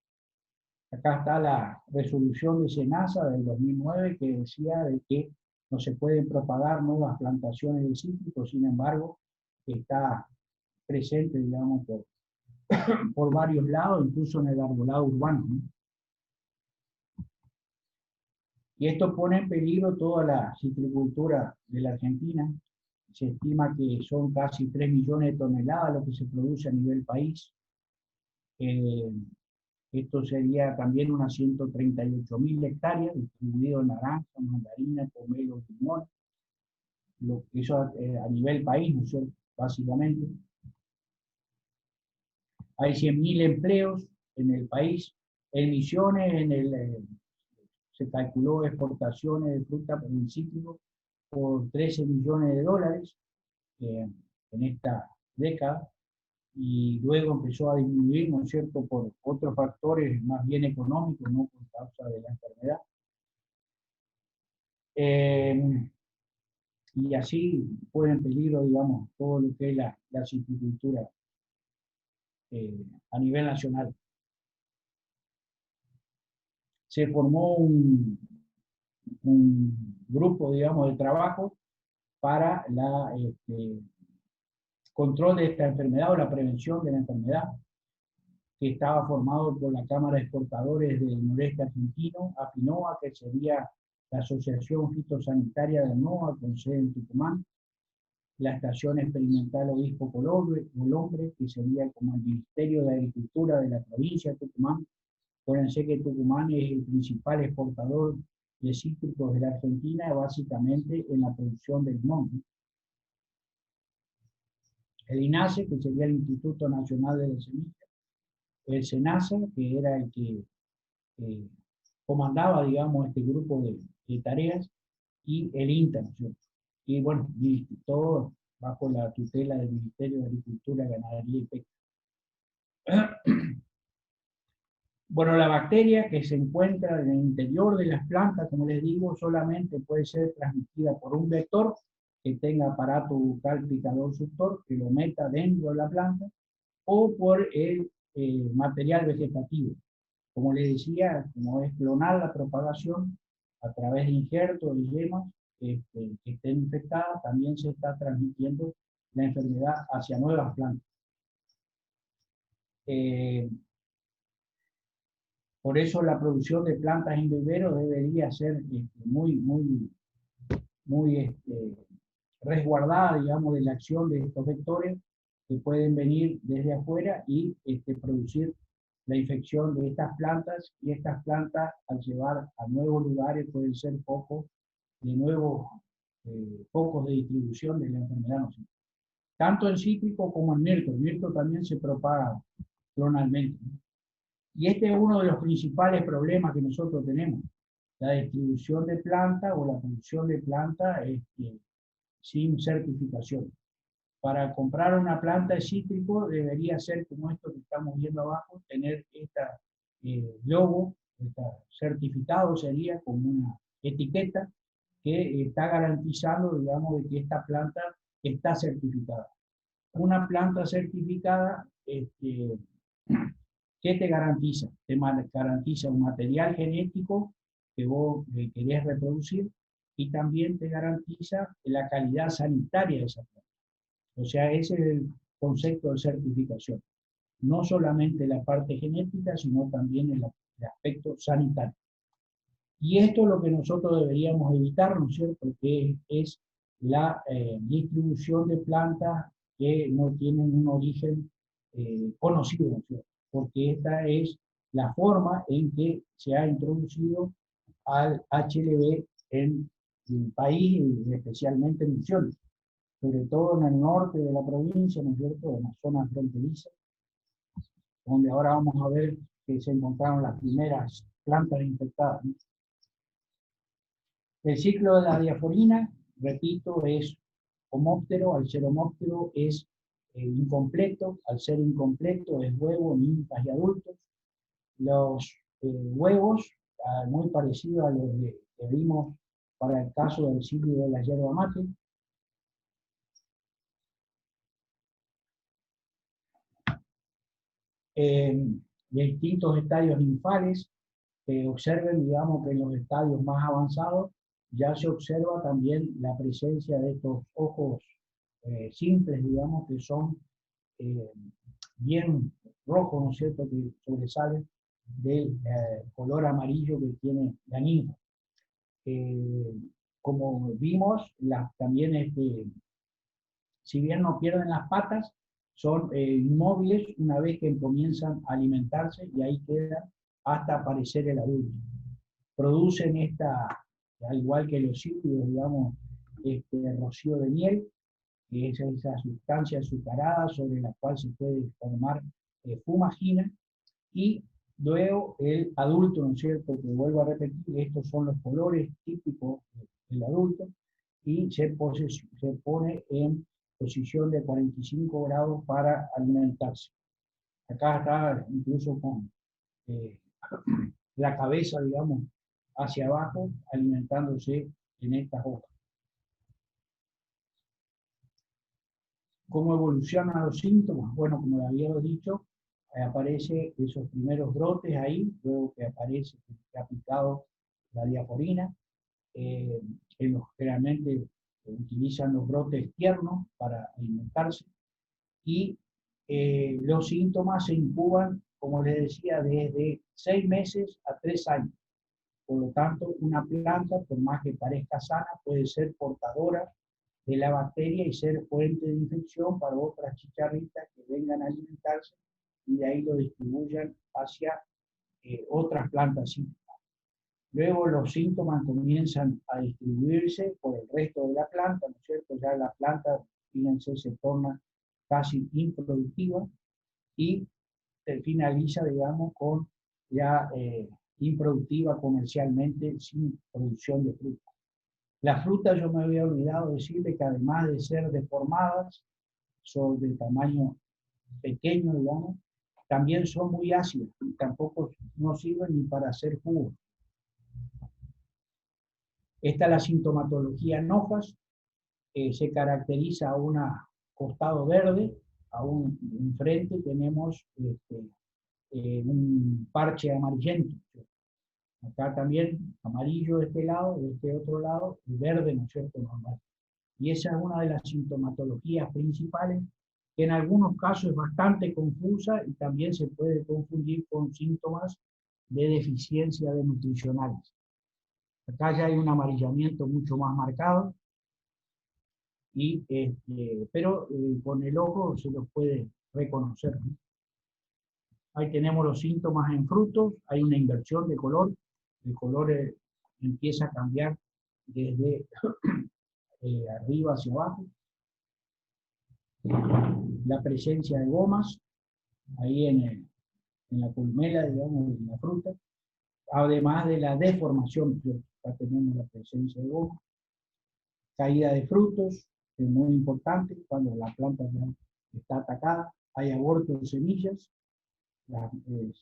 Acá está la resolución de SENASA del 2009 que decía de que no se pueden propagar nuevas plantaciones de cítricos, sin embargo, está presente, digamos, por varios lados, incluso en el arbolado urbano, ¿no? Y esto pone en peligro toda la citricultura de la Argentina. Se estima que son casi 3 millones de toneladas lo que se produce a nivel país. Esto sería también unas 138.000 hectáreas distribuido en naranja, mandarina, pomelo, limón. Eso a nivel país, ¿no es cierto?, básicamente. Hay 100.000 empleos en el país. En Misiones, se calculó exportaciones de fruta en cítrico por 13 millones de dólares en esta década, y luego empezó a disminuir, ¿no es cierto?, por otros factores más bien económicos, no por causa de la enfermedad. Y así pone en peligro, digamos, todo lo que es la citricultura a nivel nacional. Se formó un grupo, digamos, de trabajo para el control de esta enfermedad o la prevención de la enfermedad, que estaba formado por la Cámara de Exportadores del Noreste Argentino, AFINOA, que sería la Asociación Fitosanitaria de NOA, con sede en Tucumán, la Estación Experimental Obispo Colombre, que sería como el Ministerio de Agricultura de la provincia de Tucumán. Acuérdense que Tucumán es el principal exportador de cítricos de la Argentina, básicamente en la producción del limón. El INASE, que sería el Instituto Nacional de la Semilla, el SENASA, que era el que comandaba, digamos, este grupo de tareas, y el INTA, ¿no es cierto? Y bueno, y todo bajo la tutela del Ministerio de Agricultura, Ganadería y Pesca. Bueno, la bacteria que se encuentra en el interior de las plantas, como les digo, solamente puede ser transmitida por un vector que tenga aparato bucal picador suctor, que lo meta dentro de la planta, o por el material vegetativo. Como les decía, como es clonar la propagación a través de injertos de yemas que estén infectadas, también se está transmitiendo la enfermedad hacia nuevas plantas. Por eso la producción de plantas en vivero debería ser muy resguardada, digamos, de la acción de estos vectores que pueden venir desde afuera y producir la infección de estas plantas, y estas plantas, al llevar a nuevos lugares, pueden ser focos de distribución de la enfermedad nociva. Tanto en cítrico como en mirto. El mirto también se propaga clonalmente, ¿no? Y este es uno de los principales problemas que nosotros tenemos. la distribución de planta o la producción de planta sin certificación. Para comprar una planta de cítrico debería ser como esto que estamos viendo abajo, tener esta logo, certificado sería como una etiqueta que está garantizando, digamos, de que esta planta está certificada. Una planta certificada, ¿qué te garantiza? Te garantiza un material genético que vos querés reproducir y también te garantiza la calidad sanitaria de esa planta. O sea, ese es el concepto de certificación. No solamente la parte genética, sino también el aspecto sanitario. Y esto es lo que nosotros deberíamos evitar, ¿no es cierto? Que es la distribución de plantas que no tienen un origen conocido, ¿no es cierto? Porque esta es la forma en que se ha introducido al HLB en el país, y especialmente en Misiones, sobre todo en el norte de la provincia, ¿no es cierto?, en la zona fronteriza, donde ahora vamos a ver que se encontraron las primeras plantas infectadas, ¿no? El ciclo de la diaforina, repito, es homóptero. Al ser homóptero es incompleto. Al ser incompleto es huevo, ninfas y adultos. Los huevos, muy parecidos a los que vimos para el caso del ciclo de la yerba mate. Distintos estadios ninfales. Observen, digamos, que en los estadios más avanzados ya se observa también la presencia de estos ojos simples, digamos, que son bien rojos, ¿no es cierto?, que sobresalen del color amarillo que tiene la ninfa. Como vimos, también si bien no pierden las patas, son inmóviles una vez que comienzan a alimentarse y ahí quedan hasta aparecer el adulto. Producen al igual que los cítricos, digamos, rocío de miel, que es esa sustancia azucarada sobre la cual se puede formar fumagina, y luego el adulto, ¿no es cierto?, que vuelvo a repetir, estos son los colores típicos del adulto, y se pone en posición de 45 grados para alimentarse. Acá está incluso con la cabeza, digamos, hacia abajo, alimentándose en estas hojas. ¿Cómo evolucionan los síntomas? Bueno, como lo había dicho, aparece esos primeros brotes ahí, luego que aparece que ha picado la diaforina. Generalmente utilizan los brotes tiernos para alimentarse, y los síntomas se incuban, como les decía, desde 6 meses a 3 años. Por lo tanto, una planta, por más que parezca sana, puede ser portadora de la bacteria y ser fuente de infección para otras chicharritas que vengan a alimentarse y de ahí lo distribuyan hacia otras plantas cítricas. Luego los síntomas comienzan a distribuirse por el resto de la planta, ¿no es cierto? Ya la planta, fíjense, se torna casi improductiva y finaliza, digamos, con ya improductiva comercialmente, sin producción de fruta. Las frutas, yo me había olvidado decirle que además de ser deformadas, son de tamaño pequeño, digamos, también son muy ácidas y tampoco no sirven ni para hacer jugo. Esta es la sintomatología en hojas. Se caracteriza a un costado verde, enfrente tenemos un parche amarillento. Acá también amarillo de este lado, de este otro lado, y verde, ¿no es cierto?, normal. Y esa es una de las sintomatologías principales, que en algunos casos es bastante confusa y también se puede confundir con síntomas de deficiencia de nutricionales. Acá ya hay un amarillamiento mucho más marcado, pero con el ojo se los puede reconocer, ¿no? Ahí tenemos los síntomas en frutos, hay una inversión de color, el color empieza a cambiar desde arriba hacia abajo. La presencia de gomas, ahí en la colmela, digamos, en la fruta. además de la deformación, acá tenemos la presencia de goma, caída de frutos, que es muy importante cuando la planta ya está atacada, hay aborto de semillas, las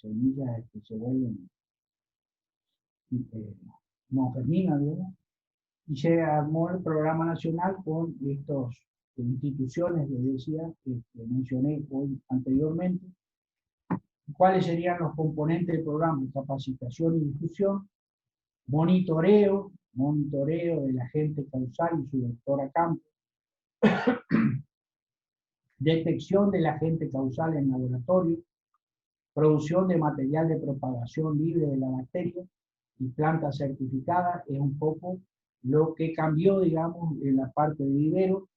semillas que se vuelven, no germinan, ¿verdad? Y se armó el programa nacional con estas instituciones, les decía, que mencioné hoy anteriormente. ¿Cuáles serían los componentes del programa? Capacitación y difusión, monitoreo del agente causal y su vector a campo, detección del agente causal en laboratorio, producción de material de propagación libre de la bacteria y plantas certificadas. Es un poco lo que cambió, digamos, en la parte de vivero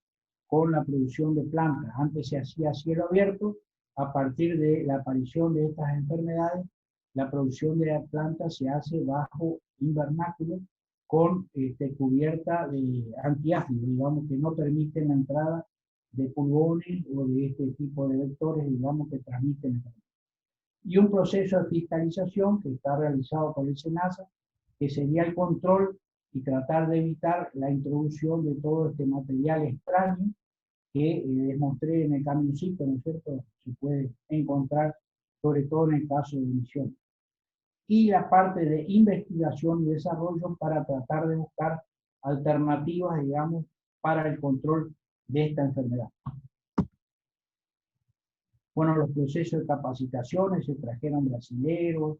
con la producción de plantas. Antes se hacía a cielo abierto, a partir de la aparición de estas enfermedades, la producción de la planta se hace bajo invernáculo con cubierta de antiácidos, digamos, que no permiten la entrada de pulgones o de este tipo de vectores, digamos, que transmiten enfermedades. Y un proceso de fiscalización que está realizado por el SENASA, que sería el control y tratar de evitar la introducción de todo este material extraño que demostré en el camioncito, ¿no es cierto? Se puede encontrar, sobre todo en el caso de emisiones. Y la parte de investigación y desarrollo para tratar de buscar alternativas, digamos, para el control de esta enfermedad. Bueno, los procesos de capacitaciones se trajeron brasileros,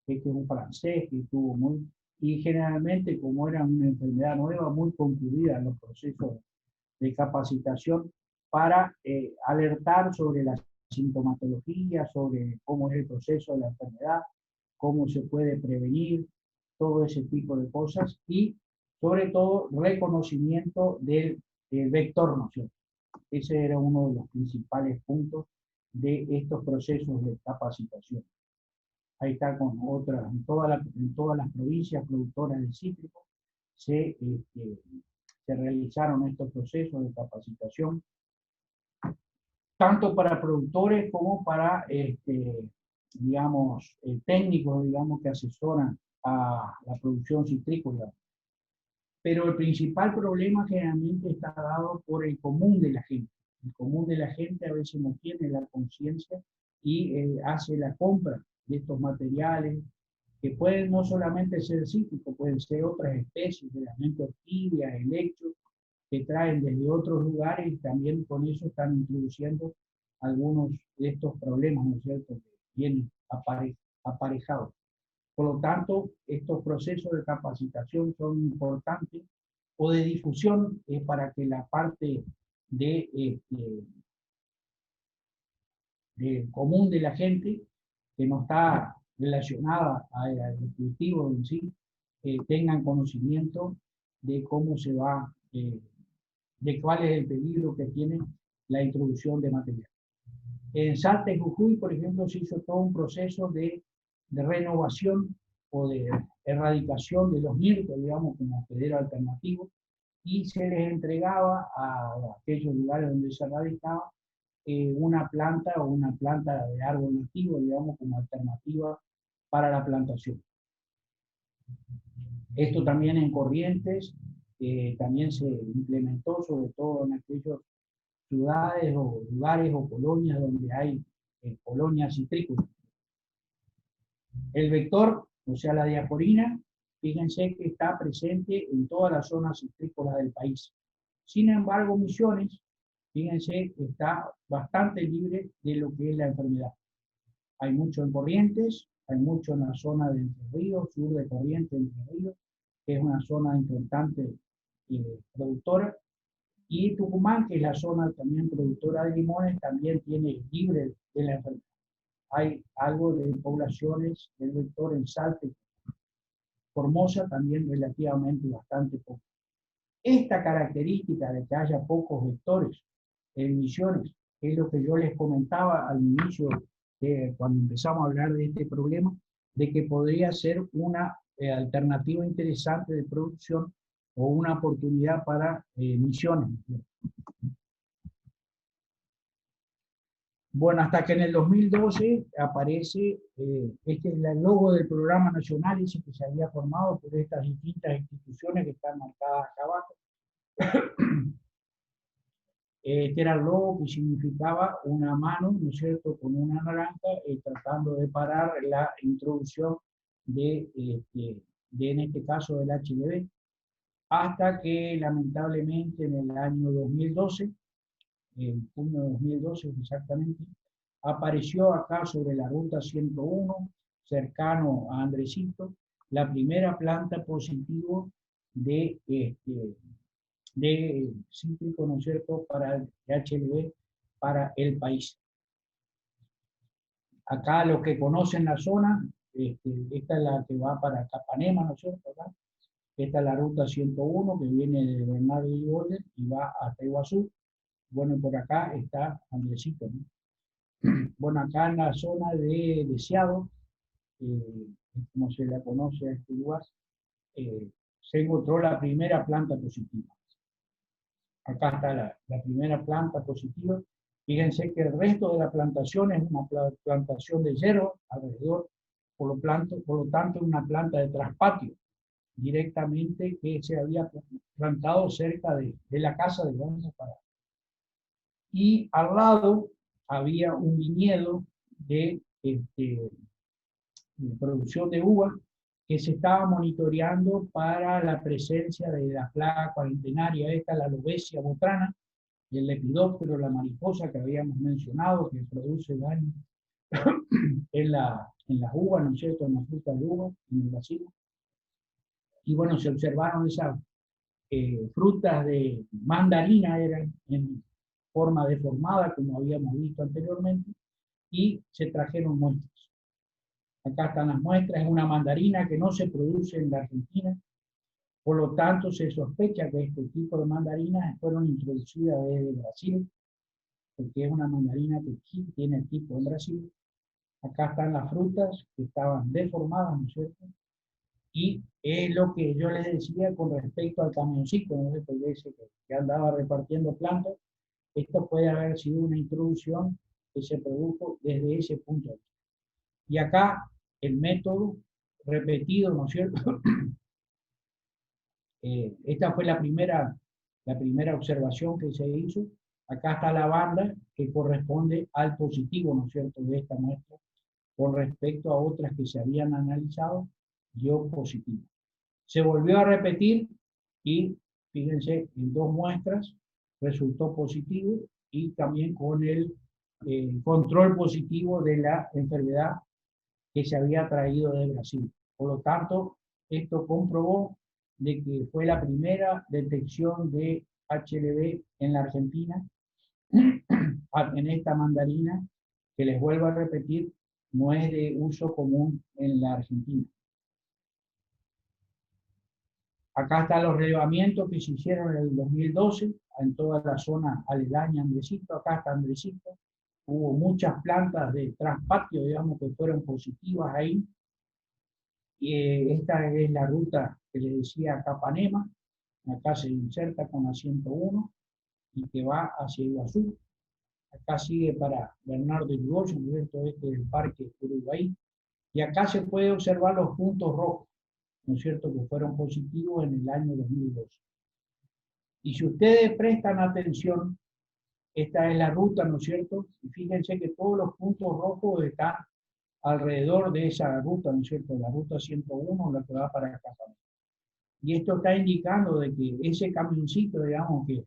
este es un francés que estuvo muy... Y generalmente, como era una enfermedad nueva, muy concurrida en los procesos de capacitación para alertar sobre la sintomatología, sobre cómo es el proceso de la enfermedad, cómo se puede prevenir, todo ese tipo de cosas, y sobre todo reconocimiento del vector, ¿no es cierto? Ese era uno de los principales puntos de estos procesos de capacitación. Ahí está con otras, en todas las provincias productoras de cítricos se realizaron estos procesos de capacitación, tanto para productores como para, digamos, técnicos, digamos, que asesoran a la producción citrícola. Pero el principal problema generalmente está dado por el común de la gente. El común de la gente a veces no tiene la conciencia y hace la compra de estos materiales, que pueden no solamente ser cítricos, pueden ser otras especies, de la mente orquídea, helechos, que traen desde otros lugares y también con eso están introduciendo algunos de estos problemas, ¿no es cierto?, que vienen aparejados. Por lo tanto, estos procesos de capacitación son importantes o de difusión para que la parte de común de la gente que no está relacionada al cultivo en sí, tengan conocimiento de cómo se va, de cuál es el peligro que tiene la introducción de material. En Salta y Jujuy, por ejemplo, se hizo todo un proceso de renovación o de erradicación de los mirtos, digamos, como hospedero alternativo, y se les entregaba a aquellos lugares donde se erradicaba una planta o una planta de árbol nativo, digamos, como alternativa para la plantación. Esto también en Corrientes, también se implementó, sobre todo en aquellas ciudades o lugares o colonias donde hay colonias citrícolas. El vector, o sea, la diaforina, fíjense que está presente en todas las zonas citrícolas del país. Sin embargo, Misiones, fíjense, está bastante libre de lo que es la enfermedad. Hay mucho en Corrientes, hay mucho en la zona de Entre Ríos, sur de Corrientes, Entre Ríos, que es una zona importante productora, y Tucumán, que es la zona también productora de limones, también tiene libre de la enfermedad. Hay algo de poblaciones del vector en Salta y Formosa, también relativamente bastante poco. Esta característica de que haya pocos vectores en Misiones es lo que yo les comentaba al inicio, cuando empezamos a hablar de este problema, de que podría ser una alternativa interesante de producción o una oportunidad para Misiones. Bueno, hasta que en el 2012 aparece, este es el logo del programa nacional, ese que se había formado por estas distintas instituciones que están marcadas acá abajo. Este era el logo que significaba una mano, ¿no es cierto?, con una naranja, tratando de parar la introducción en este caso, del HLV, hasta que lamentablemente en el año 2012, en junio de 2012 exactamente, apareció acá sobre la ruta 101, cercano a Andresito, la primera planta positivo de cítrico, ¿no es cierto?, para el HLB para el país. Acá los que conocen la zona, esta es la que va para Capanema, ¿no es cierto?, acá. Esta es la ruta 101 que viene de Bernardo de Golden y va hasta Iguazú. Bueno, por acá está Andresito, ¿no? Bueno, acá en la zona de Deseado, como se la conoce a este lugar, se encontró la primera planta positiva. Acá está la primera planta positiva. Fíjense que el resto de la plantación es una plantación de hierba alrededor, por lo tanto una planta de traspatio directamente que se había plantado cerca de la casa de Gonzalo Pará. Y al lado había un viñedo de producción de uva que se estaba monitoreando para la presencia de la plaga cuarentenaria, esta, la Lobesia botrana, el lepidóptero, la mariposa que habíamos mencionado, que produce daño en las uvas, ¿no es cierto?, en las frutas de uva, en el Brasil. Y bueno, se observaron esas frutas de mandarina, eran en forma deformada, como habíamos visto anteriormente, y se trajeron muestras. Acá están las muestras, es una mandarina que no se produce en la Argentina, por lo tanto se sospecha que este tipo de mandarinas fueron introducidas desde Brasil, porque es una mandarina que tiene el tipo en Brasil. Acá están las frutas que estaban deformadas, ¿no es cierto? Y es lo que yo les decía con respecto al camioncito, ¿no es cierto?, ese que andaba repartiendo plantas. Esto puede haber sido una introducción que se produjo desde ese punto de vista. Y acá el método repetido, ¿no es cierto? Esta fue la primera observación que se hizo. Acá está la banda que corresponde al positivo, ¿no es cierto?, de esta muestra, con respecto a otras que se habían analizado, dio positivo. Se volvió a repetir y, fíjense, en 2 muestras resultó positivo y también con el control positivo de la enfermedad que se había traído de Brasil. Por lo tanto, esto comprobó de que fue la primera detección de HLV en la Argentina, en esta mandarina, que les vuelvo a repetir, no es de uso común en la Argentina. Acá están los relevamientos que se hicieron en el 2012 en toda la zona aledaña a Andresito. Acá está Andresito. Hubo muchas plantas de traspatio, digamos, que fueron positivas ahí. Y esta es la ruta que les decía Capanema. Acá se inserta con la 101 y que va hacia Iguazú. Acá sigue para Bernardo Irigoyen, ¿no? Este del Parque Uruguay. Y acá se puede observar los puntos rojos, ¿no es cierto?, que fueron positivos en el año 2012. Y si ustedes prestan atención, esta es la ruta, ¿no es cierto? Y fíjense que todos los puntos rojos están alrededor de esa ruta, ¿no es cierto?, la ruta 101, la que va para acá. Y esto está indicando de que ese camioncito, digamos, que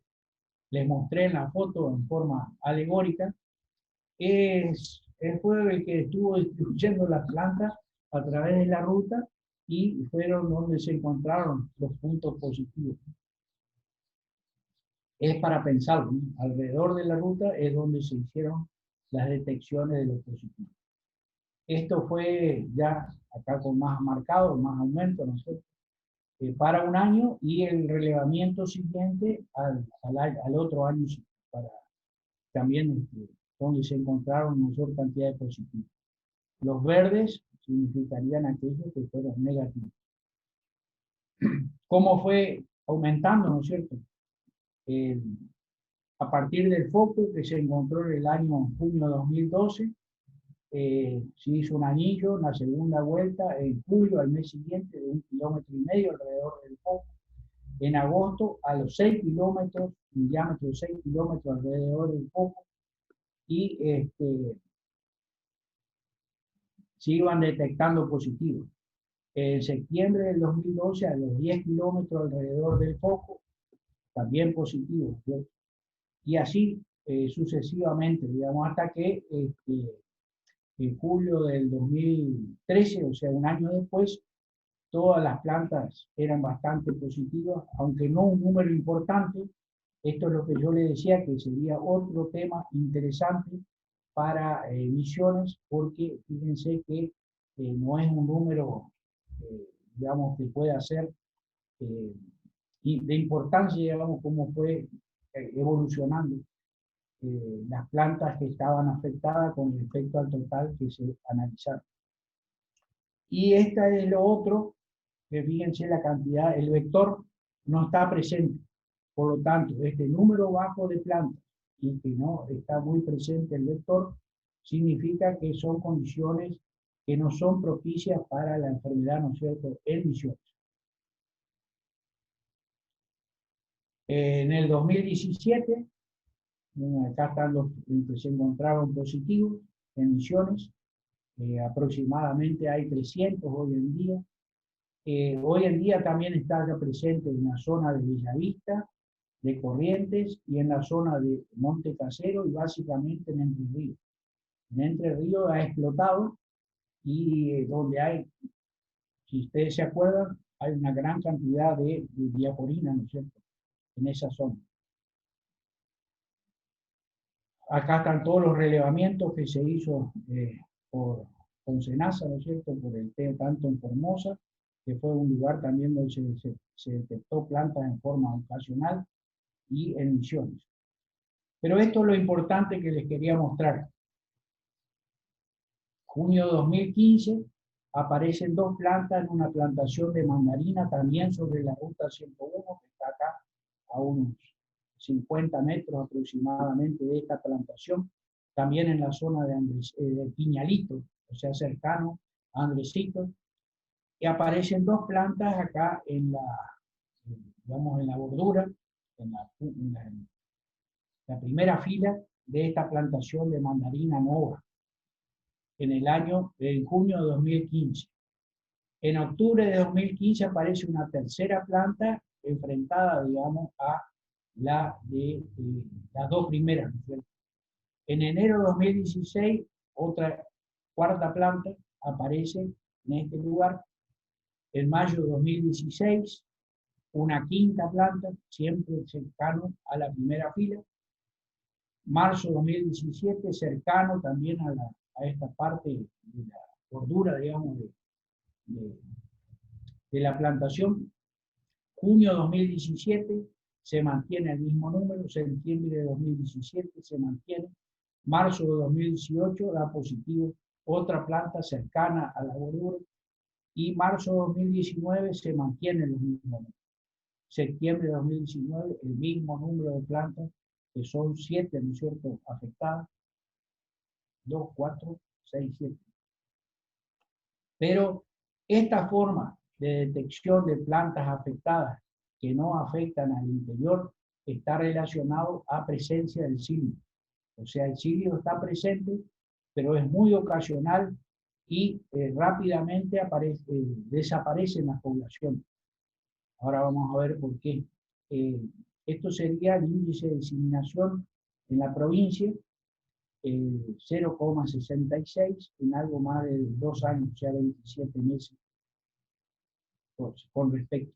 les mostré en la foto en forma alegórica, fue el que estuvo distribuyendo las plantas a través de la ruta y fueron donde se encontraron los puntos positivos. Es para pensarlo, ¿no? Alrededor de la ruta es donde se hicieron las detecciones de los positivos. Esto fue ya acá con más marcado, más aumento, ¿no es cierto?, para un año, y el relevamiento siguiente al otro año para también donde se encontraron mayor cantidad de positivos. Los verdes significarían aquellos que fueron negativos. ¿Cómo fue aumentando, no es cierto?, A partir del foco que se encontró en el año junio de 2012, se hizo un anillo, una segunda vuelta en julio, al mes siguiente, de 1,5 kilómetros alrededor del foco. En agosto, a los 6 kilómetros, un diámetro de 6 kilómetros alrededor del foco, y se iban detectando positivos. En septiembre del 2012, a los 10 kilómetros alrededor del foco, también positivos, ¿cierto? Y así sucesivamente, digamos, hasta que en julio del 2013, o sea, un año después, todas las plantas eran bastante positivas, aunque no un número importante. Esto es lo que yo le decía, que sería otro tema interesante para Misiones, porque fíjense que no es un número, digamos, que pueda ser de importancia, digamos, cómo fue evolucionando las plantas que estaban afectadas con respecto al total que se analizaron. Y esta es lo otro, que fíjense la cantidad, el vector no está presente. Por lo tanto, este número bajo de plantas y que no está muy presente el vector, significa que son condiciones que no son propicias para la enfermedad, ¿no es cierto?, en Misiones. En el 2017, acá están los que se encontraron positivos en Misiones, aproximadamente hay 300 hoy en día. Hoy en día también está presente en la zona de Bellavista, de Corrientes y en la zona de Monte Casero y básicamente en Entre Ríos. En Entre Ríos ha explotado y donde hay, si ustedes se acuerdan, hay una gran cantidad de diaporina, ¿no es cierto?, en esa zona. Acá están todos los relevamientos que se hizo con SENASA, ¿no es cierto?, por el té, tanto en Formosa, que fue un lugar también donde se detectó plantas en forma ocasional, y en Misiones. Pero esto es lo importante que les quería mostrar. Junio de 2015 aparecen 2 plantas en una plantación de mandarina, también sobre la ruta 101, que está acá a unos 50 metros aproximadamente de esta plantación, también en la zona de Piñalito, o sea, cercano a Andresito, y aparecen 2 plantas acá en digamos, en la bordura, en la primera fila de esta plantación de mandarina nova, en junio de 2015. En octubre de 2015 aparece una tercera planta enfrentada, digamos, a las 2 primeras. En enero de 2016, otra cuarta planta aparece en este lugar. En mayo de 2016, una quinta planta, siempre cercano a la primera fila. Marzo de 2017, cercano también a esta parte de la bordura, digamos, de la plantación. Junio de 2017 se mantiene el mismo número, septiembre de 2017 se mantiene, marzo de 2018 da positivo otra planta cercana a la bordura, y marzo de 2019 se mantiene los mismos números. Septiembre de 2019 el mismo número de plantas, que son 7, ¿no es cierto?, afectadas, 2, 4, 6, 7. Pero esta forma de detección de plantas afectadas que no afectan al interior está relacionado a presencia del cilio. O sea, el cilio está presente, pero es muy ocasional y rápidamente desaparece en las poblaciones. Ahora vamos a ver por qué. Esto sería el índice de diseminación en la provincia, 0,66 en algo más de 2 años, o sea, 27 meses con respecto.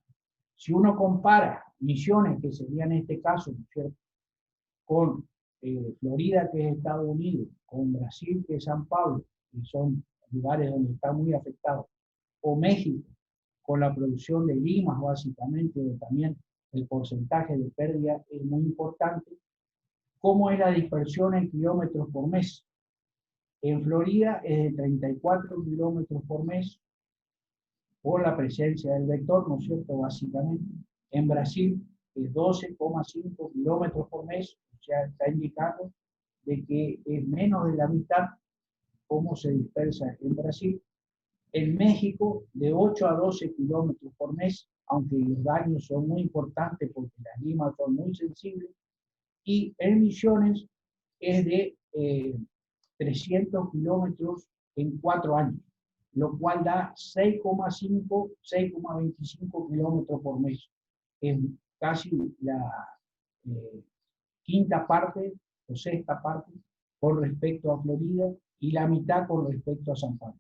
Si uno compara Misiones, que sería en este caso, ¿no es cierto?, con Florida, que es Estados Unidos, con Brasil, que es San Pablo, que son lugares donde está muy afectado, o México, con la producción de limas, básicamente, donde también el porcentaje de pérdida es muy importante. ¿Cómo es la dispersión en kilómetros por mes? En Florida es de 34 kilómetros por mes, por la presencia del vector, ¿no es cierto?, básicamente. En Brasil es 12,5 kilómetros por mes, O sea, está indicando de que es menos de la mitad cómo se dispersa en Brasil. En México, de 8 a 12 kilómetros por mes, aunque los daños son muy importantes porque las limas son muy sensibles. Y en Misiones es de 300 kilómetros en 4 años, lo cual da 6,5, 6,25 kilómetros por mes. Es casi la quinta parte o sexta parte con respecto a Florida y la mitad con respecto a San Pablo.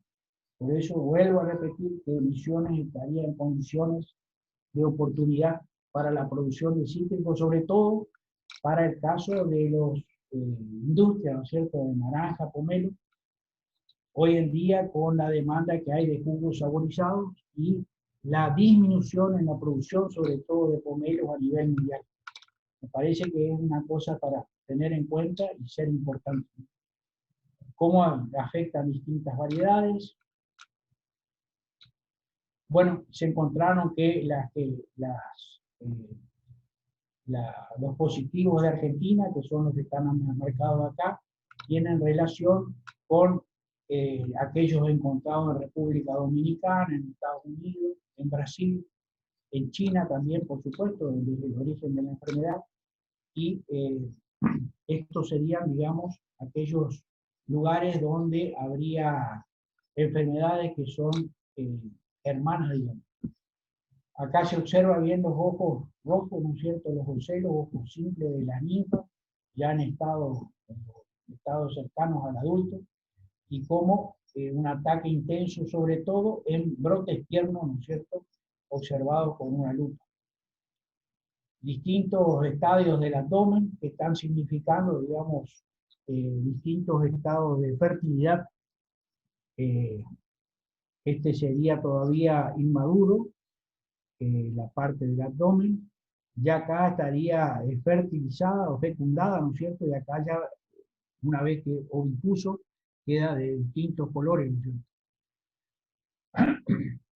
Por eso vuelvo a repetir que Misiones estaría en condiciones de oportunidad para la producción de cítricos, sobre todo para el caso de los industrias, ¿no es cierto?, de naranja, pomelo, hoy en día con la demanda que hay de jugos saborizados y la disminución en la producción, sobre todo de pomelos a nivel mundial. Me parece que es una cosa para tener en cuenta y ser importante. ¿Cómo afectan distintas variedades? Bueno, se encontraron que los positivos de Argentina, que son los que están marcados acá, tienen relación con aquellos encontrados en República Dominicana, en Estados Unidos, en Brasil, en China también, por supuesto, desde el origen de la enfermedad. Y estos serían, digamos, aquellos lugares donde habría enfermedades que son hermanas, digamos. Acá se observa bien los ojos rojos, ¿no es cierto?, los ocelos, ojos simples de las ninfas, ya en estados cercanos al adulto, y como un ataque intenso, sobre todo en brotes tiernos, ¿no es cierto?, observados con una lupa. Distintos estadios del abdomen que están significando, digamos, distintos estados de fertilidad. Este sería todavía inmaduro, la parte del abdomen, ya acá estaría fertilizada o fecundada, ¿no es cierto? Y acá ya, una vez que ovipuso, queda de distintos colores, ¿no es cierto?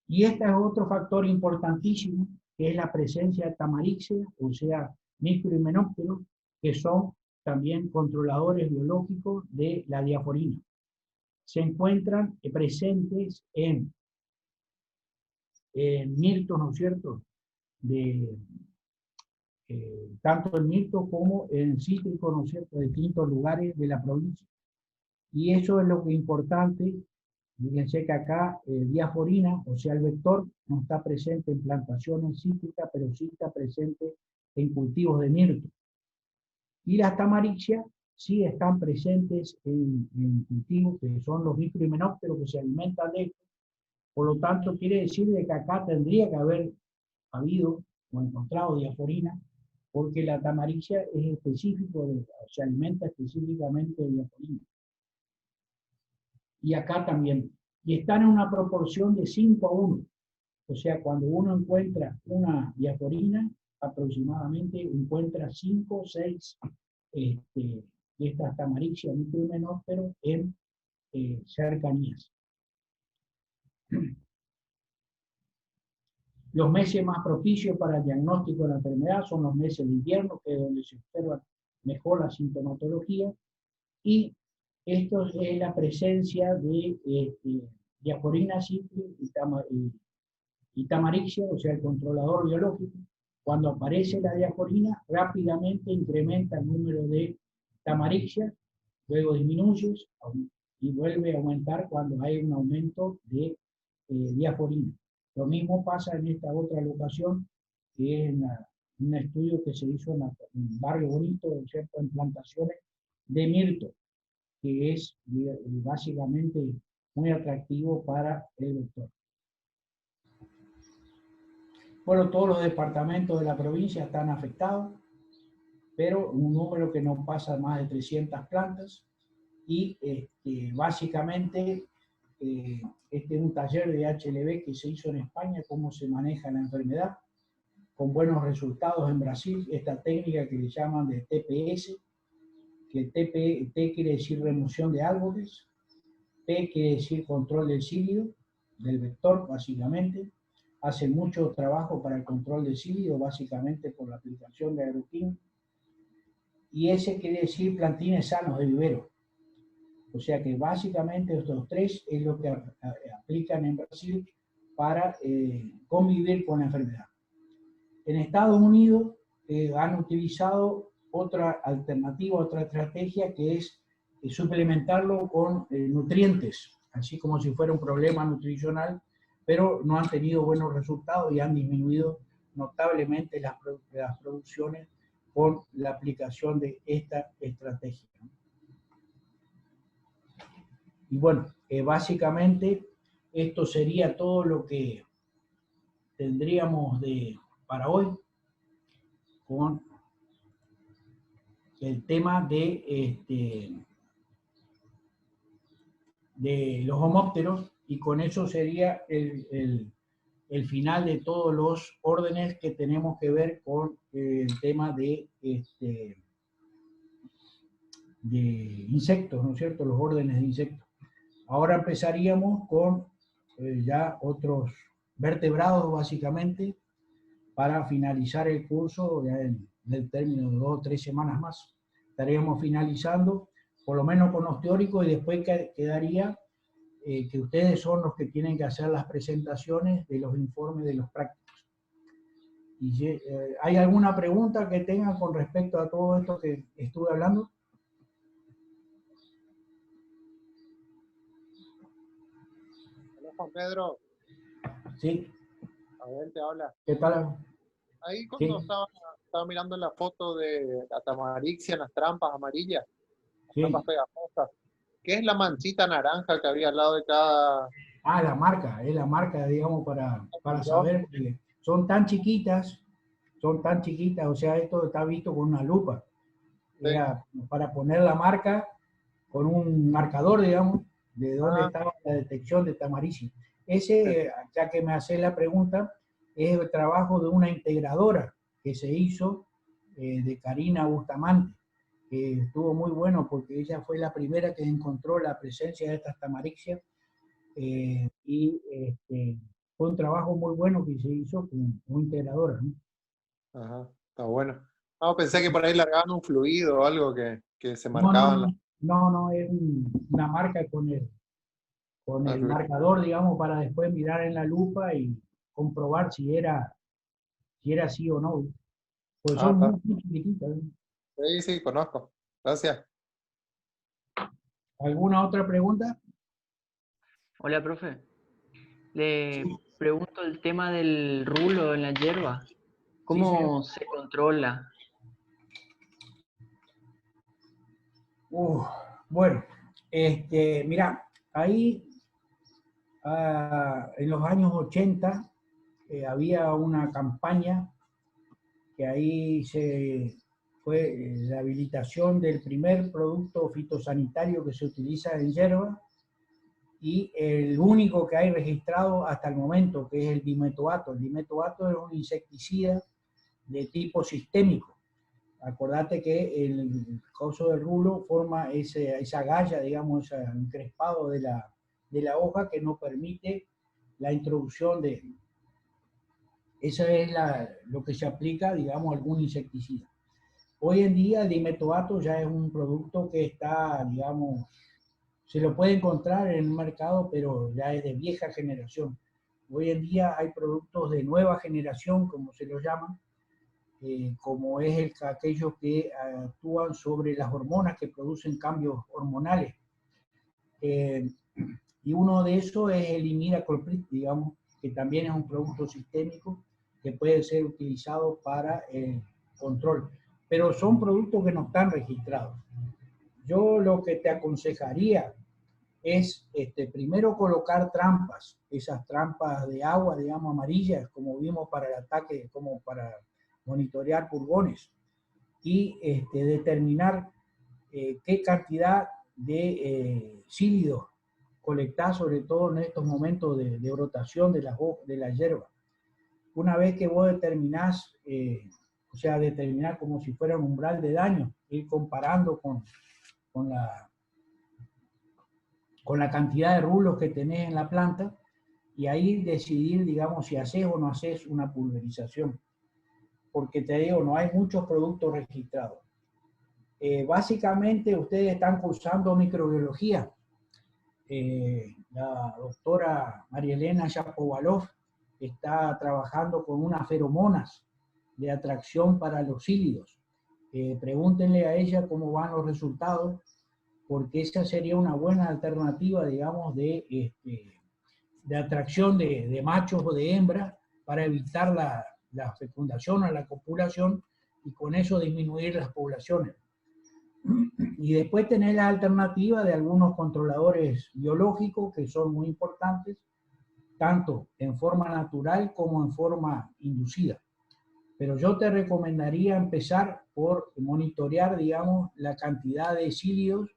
Y este es otro factor importantísimo, que es la presencia de tamarixia, o sea, microhimenópteros, que son también controladores biológicos de la diaforina. Se encuentran presentes en mirtos, ¿no es cierto?, tanto en mirtos como en cítricos, ¿no es cierto?, de distintos lugares de la provincia. Y eso es lo que es importante. Fíjense que acá diaforina, o sea, el vector, no está presente en plantaciones cítricas, pero sí está presente en cultivos de mirto. Y las tamarixias sí están presentes en cultivos que son los microhimenópteros que se alimentan de esto. Por lo tanto, quiere decir de que acá tendría que haber habido o encontrado diaforina, porque la tamarixia es específico, se alimenta específicamente de diaforina. Y acá también. Y están en una proporción de 5 a 1. O sea, cuando uno encuentra una diaforina, aproximadamente encuentra 5 o 6 de estas tamarixias microhimenópteros en cercanías. Los meses más propicios para el diagnóstico de la enfermedad son los meses de invierno, que es donde se observa mejor la sintomatología, y esto es la presencia de diaforina cítrica y tamarixia, o sea, el controlador biológico. Cuando aparece la diaforina, rápidamente incrementa el número de tamarixia, luego disminuye y vuelve a aumentar cuando hay un aumento de diaforina. Lo mismo pasa en esta otra locación, que es un estudio que se hizo en Barrio Bonito, ¿cierto?, en plantaciones de mirto, que es básicamente muy atractivo para el vector. Bueno, todos los departamentos de la provincia están afectados, pero un número que no pasa más de 300 plantas, y básicamente este es un taller de HLB que se hizo en España, cómo se maneja la enfermedad, con buenos resultados en Brasil, esta técnica que le llaman de TPS, que T quiere decir remoción de árboles, P quiere decir control del cílido, del vector básicamente, hace mucho trabajo para el control del cílido, básicamente por la aplicación de agroquímicos, y ese quiere decir plantines sanos de vivero. O sea que básicamente estos tres es lo que aplican en Brasil para convivir con la enfermedad. En Estados Unidos han utilizado otra alternativa, otra estrategia que es suplementarlo con nutrientes, así como si fuera un problema nutricional, pero no han tenido buenos resultados y han disminuido notablemente las producciones con la aplicación de esta estrategia. Y bueno, básicamente esto sería todo lo que tendríamos para hoy con el tema de los homópteros, y con eso sería el final de todos los órdenes que tenemos que ver con el tema de insectos, ¿no es cierto? Los órdenes de insectos. Ahora empezaríamos con ya otros vertebrados, básicamente, para finalizar el curso ya en el término de 2 o 3 semanas más. Estaríamos finalizando, por lo menos con los teóricos, y después quedaría que ustedes son los que tienen que hacer las presentaciones de los informes de los prácticos. Y, ¿hay alguna pregunta que tengan con respecto a todo esto que estuve hablando?
Hola, Juan Pedro.
Sí.
A ver, te habla.
¿Qué tal?
Ahí cuando
Sí.
estaba mirando la foto de la tamarixia en las trampas amarillas, las
Sí.
trampas pegajosas, ¿qué es la manchita naranja que había al lado de cada...?
Ah, la marca, es la marca, digamos, para saber, porque son tan chiquitas, o sea, esto está visto con una lupa.
Sí.
Era para poner la marca con un marcador, digamos, de dónde
Ah,
estaba la detección de tamaricia. Ese, ya que me hace la pregunta, es el trabajo de una integradora que se hizo de Karina Bustamante, que estuvo muy bueno porque ella fue la primera que encontró la presencia de estas tamarixias, y fue un trabajo muy bueno que se hizo con integradora, ¿no?
ajá, está bueno. No, pensé que por ahí largaban un fluido o algo que se
No, no,
marcaban
no, no, no, es una marca con
las
el
fluidos.
marcador, digamos, para después mirar en la lupa y comprobar si era sí o no. Pues
Ah,
son
está.
muy, muy chiquititas, ¿no?
Sí, sí, conozco. Gracias.
¿Alguna otra pregunta?
Hola, profe.
Sí,
Le pregunto el tema del rulo en la hierba.
sí, señor.
¿Cómo se controla?
Bueno, mira, ahí en los años 80 había una campaña que ahí fue la habilitación del primer producto fitosanitario que se utiliza en hierba, y el único que hay registrado hasta el momento, que es el dimetoato. El dimetoato es un insecticida de tipo sistémico. Acordate que el coso del rulo forma esa galla, digamos, ese encrespado de la hoja que no permite la introducción de... Eso es lo que se aplica, digamos, a algún insecticida. Hoy en día el dimetoato ya es un producto que está, digamos, se lo puede encontrar en el mercado, pero ya es de vieja generación. Hoy en día hay productos de nueva generación, como se los llama, como es aquellos que actúan sobre las hormonas, que producen cambios hormonales. Y uno de esos es el imidacloprid, digamos, que también es un producto sistémico que puede ser utilizado para el control. Pero son productos que no están registrados. Yo lo que te aconsejaría es primero colocar trampas, esas trampas de agua, digamos, amarillas, como vimos para el ataque, como para monitorear pulgones, y determinar qué cantidad de sílidos colectar, sobre todo en estos momentos de brotación de la hierba. Una vez que vos determinás, o sea, determinar como si fuera un umbral de daño, ir comparando con la cantidad de rulos que tenés en la planta, y ahí decidir, digamos, si haces o no haces una pulverización. Porque te digo, no hay muchos productos registrados. Básicamente ustedes están cursando microbiología. La doctora María Elena Shapovalov está trabajando con unas feromonas de atracción para los cílidos. Pregúntenle a ella cómo van los resultados, porque esa sería una buena alternativa, digamos, de atracción de machos o de hembras para evitar la fecundación o la copulación y con eso disminuir las poblaciones. Y después tener la alternativa de algunos controladores biológicos que son muy importantes, tanto en forma natural como en forma inducida. Pero yo te recomendaría empezar por monitorear, digamos, la cantidad de cílidos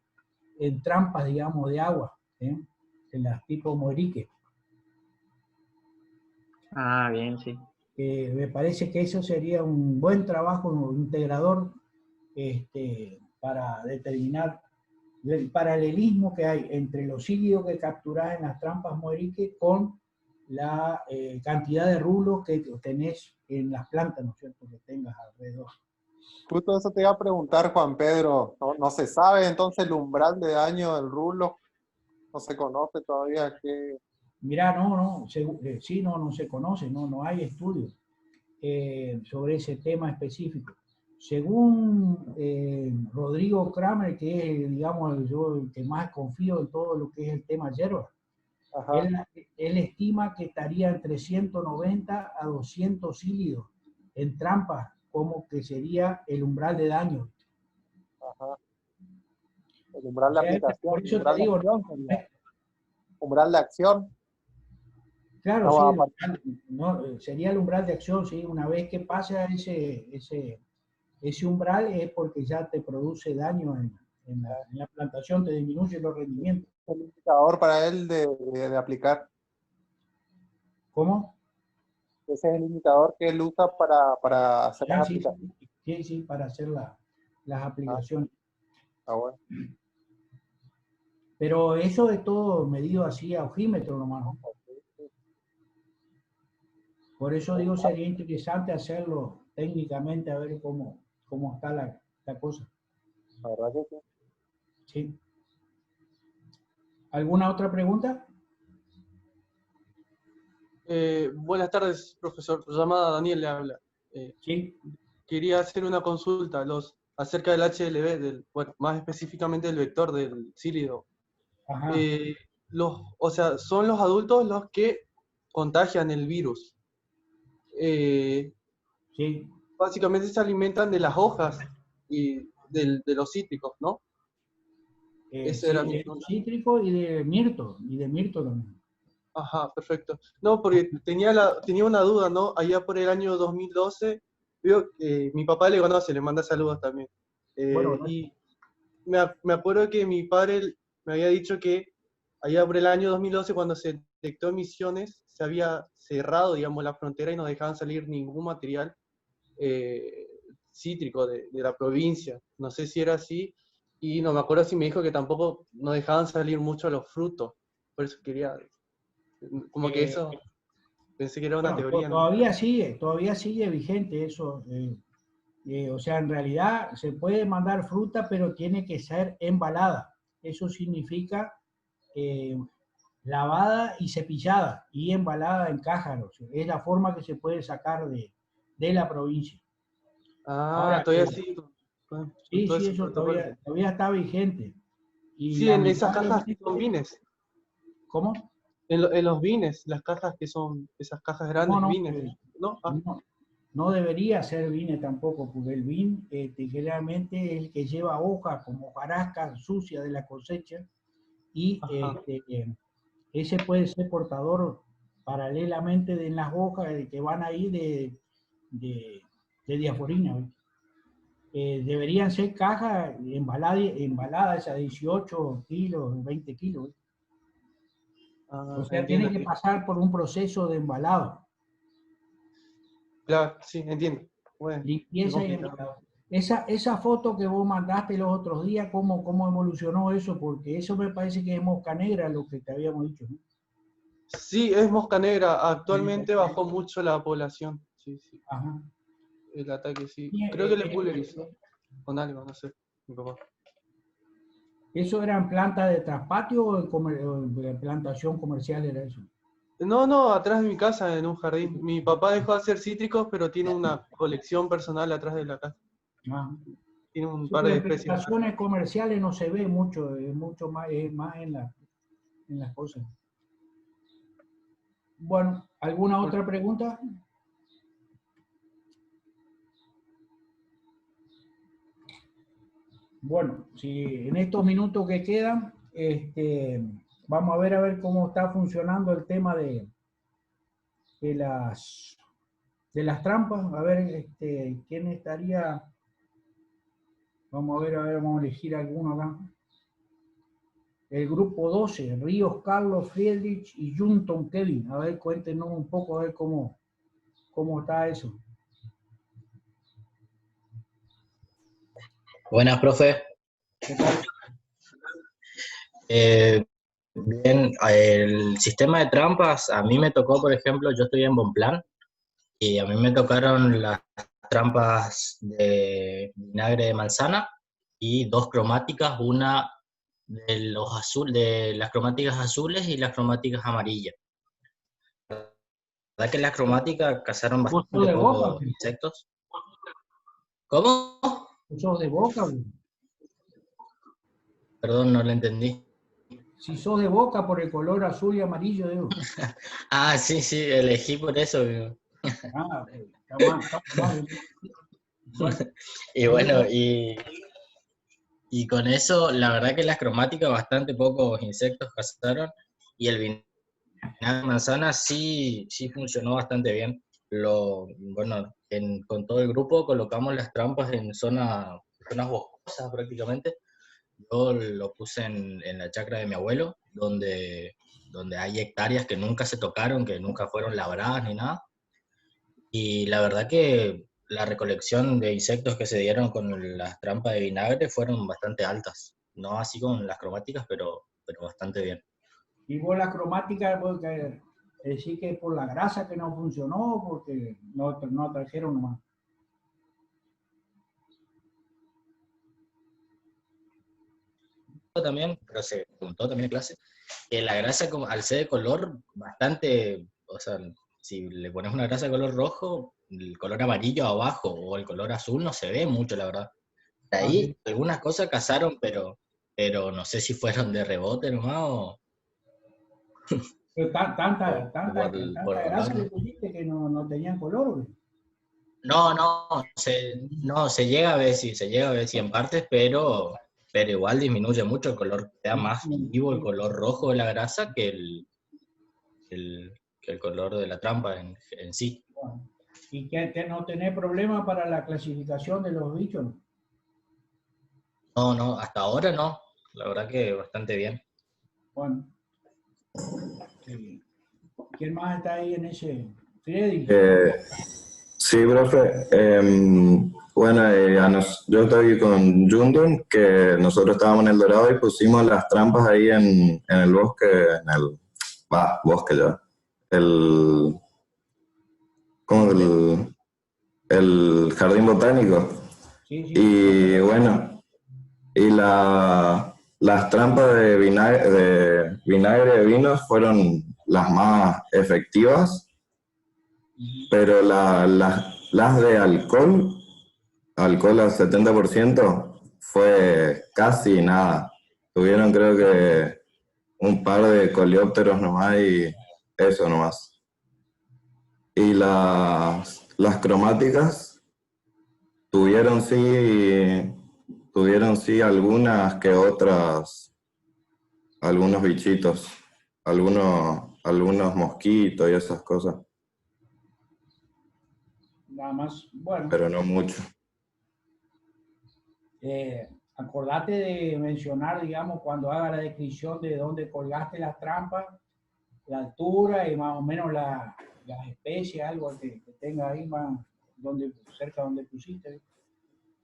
en trampas, digamos, de agua, en las tipo Moirique.
Ah, bien, sí.
Me parece que eso sería un buen trabajo integrador para determinar el paralelismo que hay entre los cílidos que capturás en las trampas Moirique con la cantidad de rulos que tenés en las plantas, ¿no es cierto?, que tengas alrededor.
Justo eso te iba a preguntar, Juan Pedro. No se sabe entonces el umbral de daño del rulo. No se conoce todavía qué.
Mirá, sí, no se conoce, no hay estudios sobre ese tema específico. Según Rodrigo Kramer, que es, digamos, yo el que más confío en todo lo que es el tema hierba, él estima que estaría entre 190 a 200 cílidos en trampas, como que sería el umbral de daño.
Ajá. El umbral de aplicación.
Por eso te digo,
umbral de acción.
claro,
No,
sí, sería el umbral de acción, sí, una vez que pasa ese umbral es porque ya te produce daño en la plantación, te disminuye los rendimientos.
el indicador para él de aplicar.
¿Cómo?
Ese es el indicador que él usa para hacer las
Sí,
aplicaciones.
sí, para hacer las aplicaciones.
Bueno.
Pero eso es todo medido así a ojímetro nomás, ¿no? Por eso digo, sería interesante hacerlo técnicamente, a ver cómo está la cosa.
La verdad que sí.
¿Sí? ¿Alguna otra pregunta?
Buenas tardes, profesor. Llamada Daniel le habla.
Sí.
Quería hacer una consulta acerca del HLV, bueno, más específicamente del vector del cílido.
Ajá.
O sea, son los adultos los que contagian el virus.
Sí.
Básicamente se alimentan de las hojas y de los cítricos, ¿no? Ese
Sí,
era mi
de
pregunta.
cítrico y de mirto también.
Ajá, perfecto. No, porque tenía una duda, ¿no? Allá por el año 2012, veo que mi papá le conoce, le manda saludos también.
Bueno,
Y me acuerdo que mi padre me había dicho que allá por el año 2012, cuando se detectó emisiones, se había cerrado, digamos, la frontera y no dejaban salir ningún material cítrico de la provincia. No sé si era así, y no me acuerdo si me dijo que tampoco no dejaban salir mucho los frutos. Por eso quería, como que eso, pensé que era una
bueno,
teoría, ¿no?
todavía sigue vigente eso. O sea, en realidad se puede mandar fruta, pero tiene que ser embalada. Eso significa lavada y cepillada y embalada en cájaros. Es la forma que se puede sacar de la provincia.
Ah,
Ahora,
todavía sí.
sí,
Todo ese
eso
protocolo.
todavía está vigente. Y
Sí, en esas cajas que son
lamentablemente,
vines.
¿cómo?
En los vines, las cajas que son, esas cajas grandes,
No,
vines, ¿no? Ah,
no debería ser vine tampoco, porque el vin generalmente es el que lleva hoja como hojarasca sucia de la cosecha y
ajá.
ese puede ser portador paralelamente de las hojas que van ahí de diaforina. Deberían ser cajas embaladas a 18 kilos, 20 kilos. O
Ah,
sea,
entiendo,
tiene que
entiendo.
pasar por un proceso de embalado,
Claro, sí, entiendo. Bueno, qué
limpieza y
complicado.
embalado. Esa foto que vos mandaste los otros días, ¿cómo evolucionó eso? Porque eso me parece que es mosca negra lo que te habíamos dicho, ¿no?
Sí, es mosca negra. Actualmente bajó mucho la población. Sí, sí.
Ajá.
El ataque, sí.
Y,
Creo que le pulverizó con algo, no sé. mi papá.
¿Eso eran plantas de traspatio o o de plantación comercial era eso?
No, no, atrás de mi casa, en un jardín. Mi papá dejó de hacer cítricos, pero tiene una colección personal atrás de la casa.
Ah.
Tiene un
Sí,
par de
porque
especies.
plantaciones comerciales no se ve mucho, es mucho más, es más en las cosas. Bueno, ¿alguna otra pregunta? Bueno, si en estos minutos que quedan, vamos a ver cómo está funcionando el tema de las, de las trampas. A ver, quién estaría. Vamos a ver, vamos a elegir alguno acá. El grupo 12, Ríos, Carlos, Friedrich y Junton Kevin. A ver, cuéntenos un poco, a ver cómo está eso.
Buenas, profe.
¿Qué tal?
Bien, el sistema de trampas, a mí me tocó, por ejemplo, yo estoy en Bonplan y a mí me tocaron las trampas de vinagre de manzana y dos cromáticas, una de de las cromáticas azules y las cromáticas amarillas. La verdad que las cromáticas cazaron
¿Vos sos
bastante
de Boca?
pocos insectos. ¿Cómo?
¿Vos sos de Boca? Güey?
Perdón, no lo entendí.
Si sos de Boca por el color azul y amarillo, digo.
Ah, sí, sí, elegí por eso.
Ah, está mal, está mal. Bueno,
Y bueno, y con eso, la verdad que las cromáticas bastante pocos insectos cazaron y el vinagre de manzana sí, sí funcionó bastante bien. Bueno, con todo el grupo colocamos las trampas en zonas boscosas prácticamente. Yo lo puse en la chacra de mi abuelo, donde hay hectáreas que nunca se tocaron, que nunca fueron labradas ni nada. Y la verdad que la recolección de insectos que se dieron con las trampas de vinagre fueron bastante altas. No así con las cromáticas, pero bastante bien.
y vos la cromática, porque decís que es por la grasa que no funcionó, porque no trajeron nomás.
También, pero se preguntó también en clase, que la grasa al ser de color bastante, o sea, si le pones una grasa de color rojo, el color amarillo abajo o el color azul no se ve mucho, la verdad. De
Ah,
ahí
sí.
algunas cosas cazaron, pero no sé si fueron de rebote nomás
Pero
o por
tanta grasa
color,
le
¿no?
pusiste que no tenían color, güey.
No, no, se llega a ver si, se llega a ver si en partes, pero igual disminuye mucho el color, queda más vivo el color rojo de la grasa el, que el color de la trampa en sí.
Bueno, y que no tenés problema para la clasificación de los bichos, ¿no?
No, no, hasta ahora no, la verdad que bastante bien.
Bueno, ¿quién más está ahí en ese? Freddy.
Sí, profe. Bueno, yo estoy con Jundun, que nosotros estábamos en El Dorado y pusimos las trampas ahí en el bosque, bosque ya. El, ¿cómo? El jardín botánico.
Sí, sí.
Y bueno, y las trampas de vinagre de vinos fueron las más efectivas, pero las de alcohol al 70%, fue casi nada. Tuvieron creo que un par de coleópteros nomás y eso nomás. Y las cromáticas tuvieron sí algunas que otras, algunos bichitos, algunos mosquitos y esas cosas,
Nada más, bueno,
pero no mucho.
acordate de mencionar, digamos, cuando haga la descripción de dónde colgaste las trampas, la altura y más o menos las especies, algo que tenga ahí más cerca donde pusiste.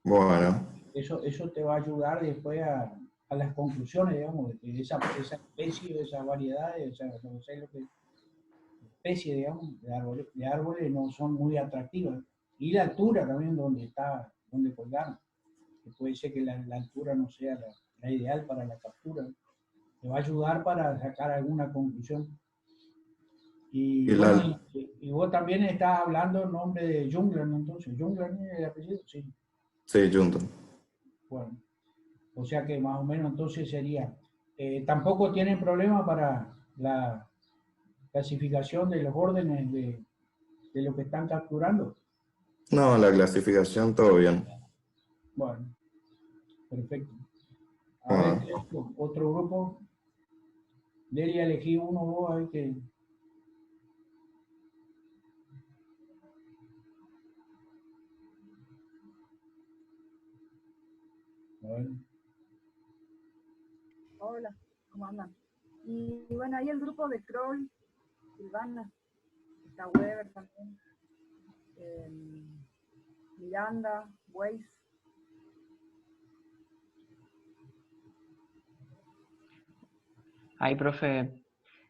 Bueno,
Eso te va a ayudar después a las conclusiones, digamos, de que esa especie, esas variedades, no sé lo que especies, digamos, de árboles no son muy atractivas. Y la altura también donde colgaron. que puede ser que la altura no sea la ideal para la captura. Te va a ayudar para sacar alguna conclusión. Y
Y
bueno,
la,
y vos también estás hablando en nombre de Jungler, ¿no? Entonces, ¿Jungler es el apellido? Sí.
sí, Junton.
Bueno, o sea que más o menos entonces sería. Tampoco tienen problema para la clasificación de los órdenes de lo que están capturando.
No, la clasificación todo bien.
Bueno, perfecto. A ver,
Ah,
otro grupo. Delia, elegí uno o dos, a ver qué. A ver.
Hola, ¿cómo andan? Y bueno, ahí el grupo de Kroll, Silvana, está Weber también, eh, Miranda, Weiss.
Ahí, profe,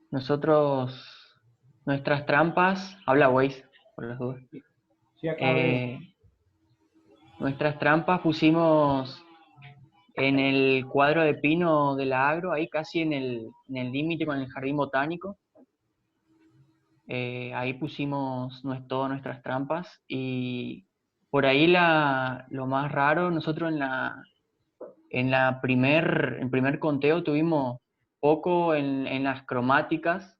nosotros, nuestras trampas, habla Waze, por las dudas.
Sí, acá veo.
Nuestras trampas pusimos en el cuadro de pino de la Agro, ahí casi en el límite con el jardín botánico. Ahí pusimos todas nuestras trampas y por ahí lo más raro, nosotros en primer conteo tuvimos poco en las cromáticas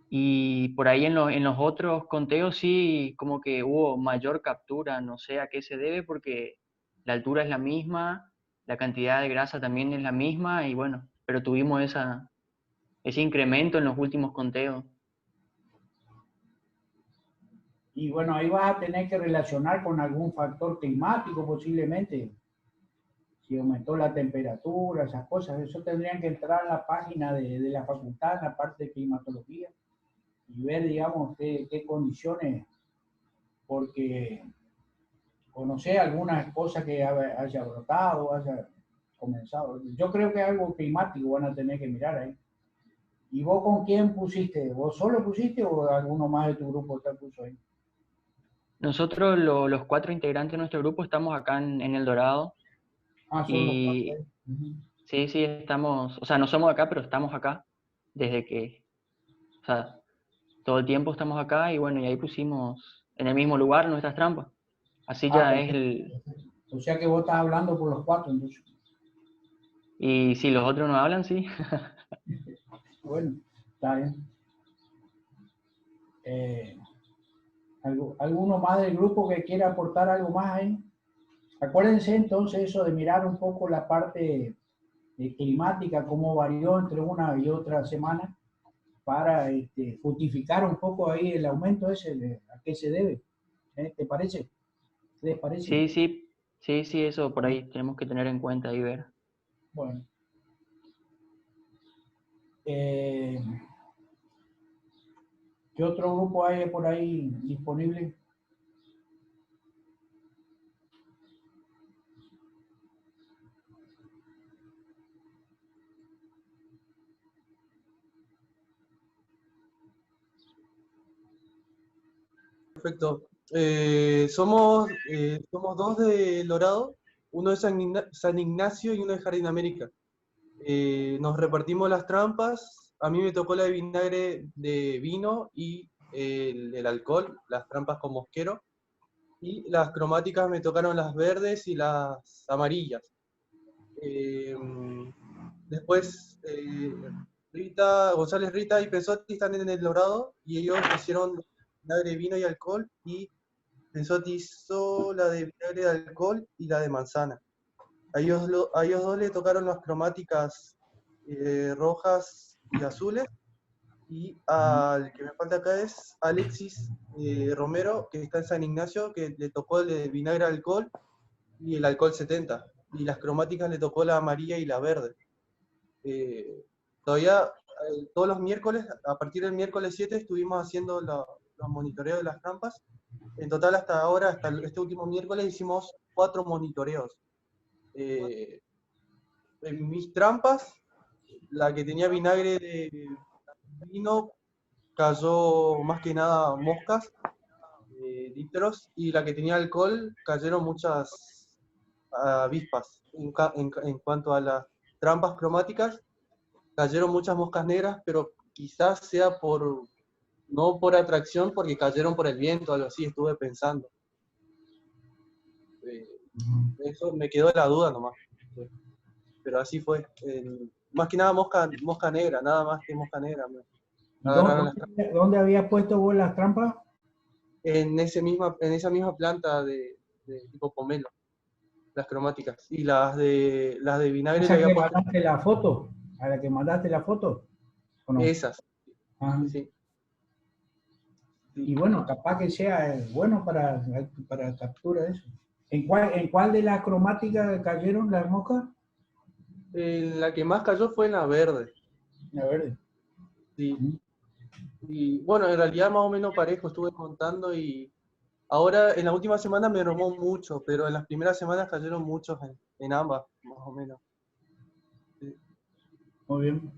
y por ahí en los otros conteos sí como que hubo mayor captura, no sé a qué se debe porque la altura es la misma, la cantidad de grasa también es la misma y bueno, pero tuvimos ese incremento en los últimos conteos.
Y bueno, ahí vas a tener que relacionar con algún factor climático posiblemente. Si aumentó la temperatura, esas cosas. Eso tendrían que entrar a la página de la facultad, en la parte de climatología, y ver, digamos, qué condiciones, porque, o no sé, algunas cosas que haya brotado, haya comenzado. Yo creo que algo climático van a tener que mirar ahí. ¿Y vos con quién pusiste? ¿Vos solo pusiste o alguno más de tu grupo te puso ahí?
Nosotros los 4 integrantes de nuestro grupo estamos acá en El Dorado
Ah, son los cuatro
y
ahí. Ujú.
sí, sí, estamos, o sea, no somos de acá, pero estamos acá desde que, o sea, todo el tiempo estamos acá y bueno, y ahí pusimos en el mismo lugar nuestras trampas. Así
Ah,
ya es
perfecto.
el...
O sea que vos estás hablando por los cuatro, entonces.
Y si los otros no hablan, sí.
Bueno, está bien. ¿Alguno más del grupo que quiera aportar algo más ahí? Acuérdense entonces eso de mirar un poco la parte climática, cómo varió entre una y otra semana, para justificar un poco ahí el aumento ese, a qué se debe. ¿Te parece? ¿Qué les parece?
Sí, sí, sí, sí, eso por ahí tenemos que tener en cuenta y ver.
Bueno. Eh, ¿Qué otro grupo hay por ahí disponible?
Perfecto. Somos dos de Dorado, uno de San Ignacio y uno de Jardín América. Nos repartimos las trampas, a mí me tocó la de vinagre de vino y el alcohol, las trampas con mosquero, y las cromáticas me tocaron las verdes y las amarillas. Eh, Después, González Rita y Pensotti están en el Dorado y ellos hicieron vinagre de vino y alcohol y Pensotti hizo la de vinagre de alcohol y la de manzana. A ellos dos le tocaron las cromáticas rojas y azules. Y al que me falta acá es Alexis Romero, que está en San Ignacio, que le tocó el de vinagre de alcohol y el alcohol 70. Y las cromáticas le tocó la amarilla y la verde. Todavía todos los miércoles, a partir del miércoles 7, estuvimos haciendo los monitoreos de las trampas. En total hasta ahora, hasta este último miércoles, hicimos 4 monitoreos. En mis trampas, la que tenía vinagre de vino cayó más que nada moscas, litros, y la que tenía alcohol cayeron muchas avispas. En cuanto a las trampas cromáticas, cayeron muchas moscas negras, pero quizás sea no por atracción, porque cayeron por el viento, algo así, estuve pensando. Eso me quedó la duda nomás. Pero así fue. Más que nada mosca negra, nada más que mosca negra. Me
¿Y
agarraron las
dónde habías puesto vos las trampas?
en esa misma planta de tipo pomelo, las cromáticas. Y las de vinagre le
¿Esa
había
que
puesto
mandaste la foto? ¿A la que mandaste la foto? ¿O no?
esas.
Ajá.
Sí.
Y bueno, capaz que sea bueno para captura de eso. ¿En cuál de las cromáticas cayeron las moscas?
La que más cayó fue en la verde.
La verde.
Sí. Y bueno, en realidad más o menos parejo estuve contando y ahora en la última semana me mermó mucho, pero en las primeras semanas cayeron muchos en ambas, más o menos. Sí.
Muy bien.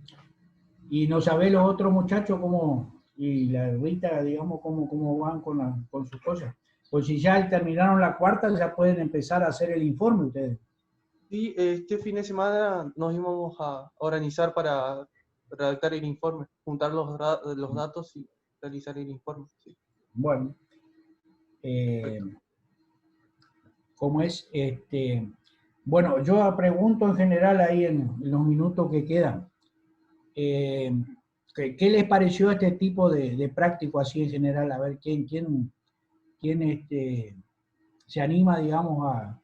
Y no sabés los otros muchachos cómo, y la Rita, digamos, cómo van con sus cosas. Pues si ya terminaron la cuarta, ya pueden empezar a hacer el informe ustedes.
Sí, este fin de semana nos íbamos a organizar para redactar el informe, juntar los datos y realizar el informe. Sí.
Bueno, ¿cómo es? Bueno, yo pregunto en general ahí en los minutos que quedan. ¿Qué les pareció este tipo de práctico así en general? A ver, ¿quién se anima, digamos, a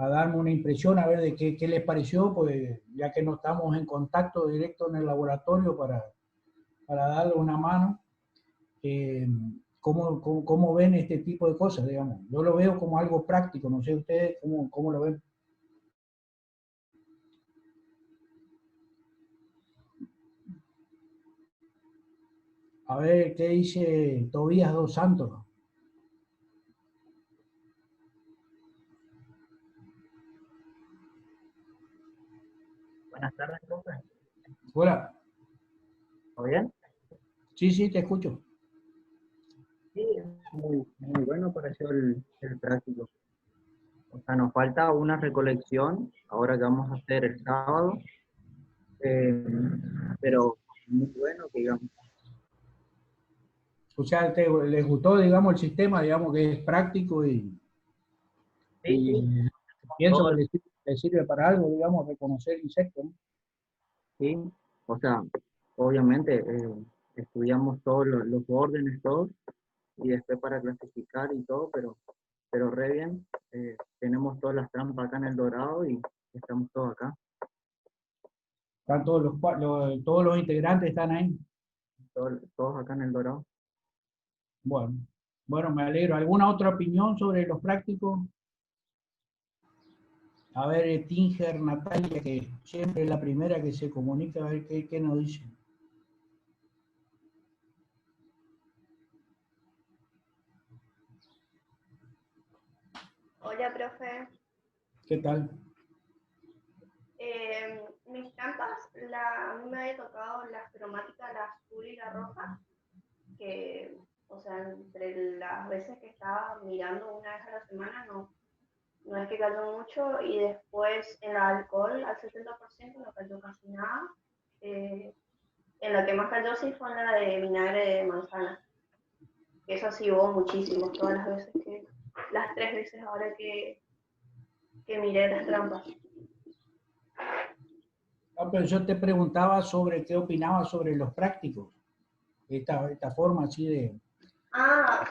darme una impresión, a ver de qué les pareció, pues ya que no estamos en contacto directo en el laboratorio para darle una mano, ¿cómo ven este tipo de cosas, digamos? Yo lo veo como algo práctico, no sé ustedes cómo lo ven. A ver, ¿qué dice Tobías dos Santos?
Buenas tardes, profe.
Hola.
¿Todo bien?
Sí, sí, te escucho.
Sí, muy bueno pareció el práctico. O sea, nos falta una recolección, ahora que vamos a hacer el sábado, eh, pero muy bueno, que digamos.
O sea, ¿les gustó, digamos, el sistema, digamos, que es práctico
Sí,
y
sí,
pienso
todo,
que les sirve para algo, digamos, reconocer insectos, ¿no?
sí. O sea, obviamente estudiamos todos los órdenes, todos, y después para clasificar y todo, pero re bien. Tenemos todas las trampas acá en El Dorado y estamos todos acá.
Están todos los integrantes están ahí.
Todos acá en El Dorado.
Bueno, me alegro. ¿Alguna otra opinión sobre los prácticos? A ver, Tinger, Natalia, que siempre es la primera que se comunica, a ver qué nos dice.
Hola, profe.
¿Qué tal?
Mis trampas, a mí me había tocado las cromáticas, la azul y la roja, que, o sea, entre las veces que estaba mirando una vez a la semana, no es que cayó mucho, y después en la alcohol al 70% no cayó casi nada. En la que más cayó sí fue en la de vinagre de manzana, que eso sí hubo muchísimo, todas las 3 veces ahora que miré las trampas.
Pero yo te preguntaba sobre qué opinabas sobre los prácticos, esta forma así de,
Ah,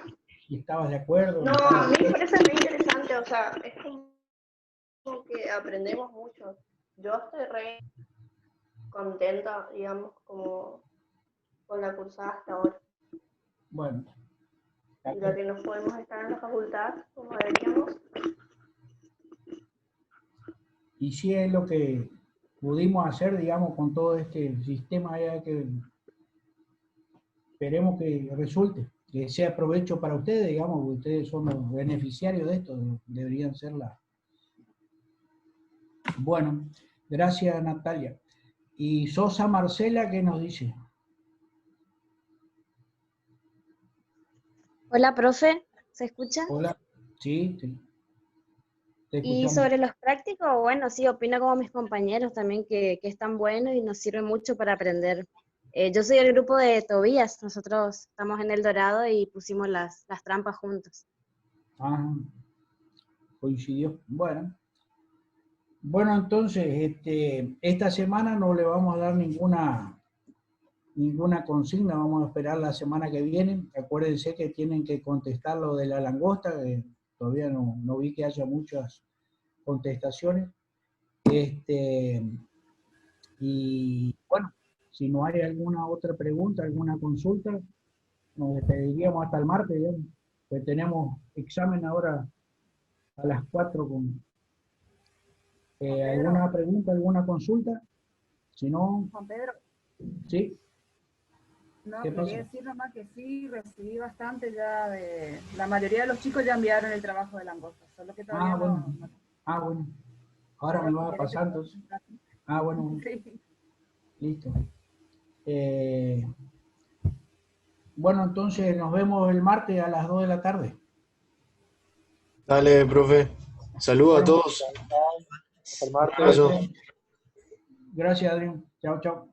si estabas de acuerdo.
no, a mí me parece muy interesante, o sea, es como que aprendemos mucho. Yo estoy re contenta, digamos, como con la cursada hasta ahora.
Bueno,
Y la que no podemos estar en la facultad, como deberíamos.
y sí es lo que pudimos hacer, digamos, con todo este sistema ya que esperemos que resulte, que sea provecho para ustedes, digamos, porque ustedes son los beneficiarios de esto, deberían ser la... Bueno, gracias Natalia. Y Sosa Marcela, ¿qué nos dice?
Hola, profe, ¿se escucha?
Hola. Sí, sí. Te
Y
escuchamos.
sobre los prácticos, bueno, sí, opino como mis compañeros también que es tan bueno y nos sirve mucho para aprender. Yo soy del grupo de Tobías, nosotros estamos en El Dorado y pusimos las trampas juntos.
Ah, coincidió. Bueno, entonces, esta semana no le vamos a dar ninguna consigna, vamos a esperar la semana que viene. Acuérdense que tienen que contestar lo de la langosta, que todavía no vi que haya muchas contestaciones. Y bueno, si no hay alguna otra pregunta, alguna consulta, nos despediríamos hasta el martes, digamos, pues tenemos examen ahora a las 4 con alguna pregunta, alguna consulta. Si no,
Juan Pedro,
sí,
no,
¿qué
quería
pasa?
decir nomás que sí, recibí bastante ya de... La mayoría de los chicos ya enviaron el trabajo de langosta, solo que todavía
Bueno,
no...
bueno. Ahora me
Pero
va
si
a
querés te
pasar
puedo
entonces.
contar.
Bueno,
Sí.
listo. Bueno, entonces nos vemos el martes a las 2 de la tarde.
Dale, profe. Saludos a
Bueno,
todos.
Hasta el martes.
Abrazo.
gracias, Adrián. Chao, chao.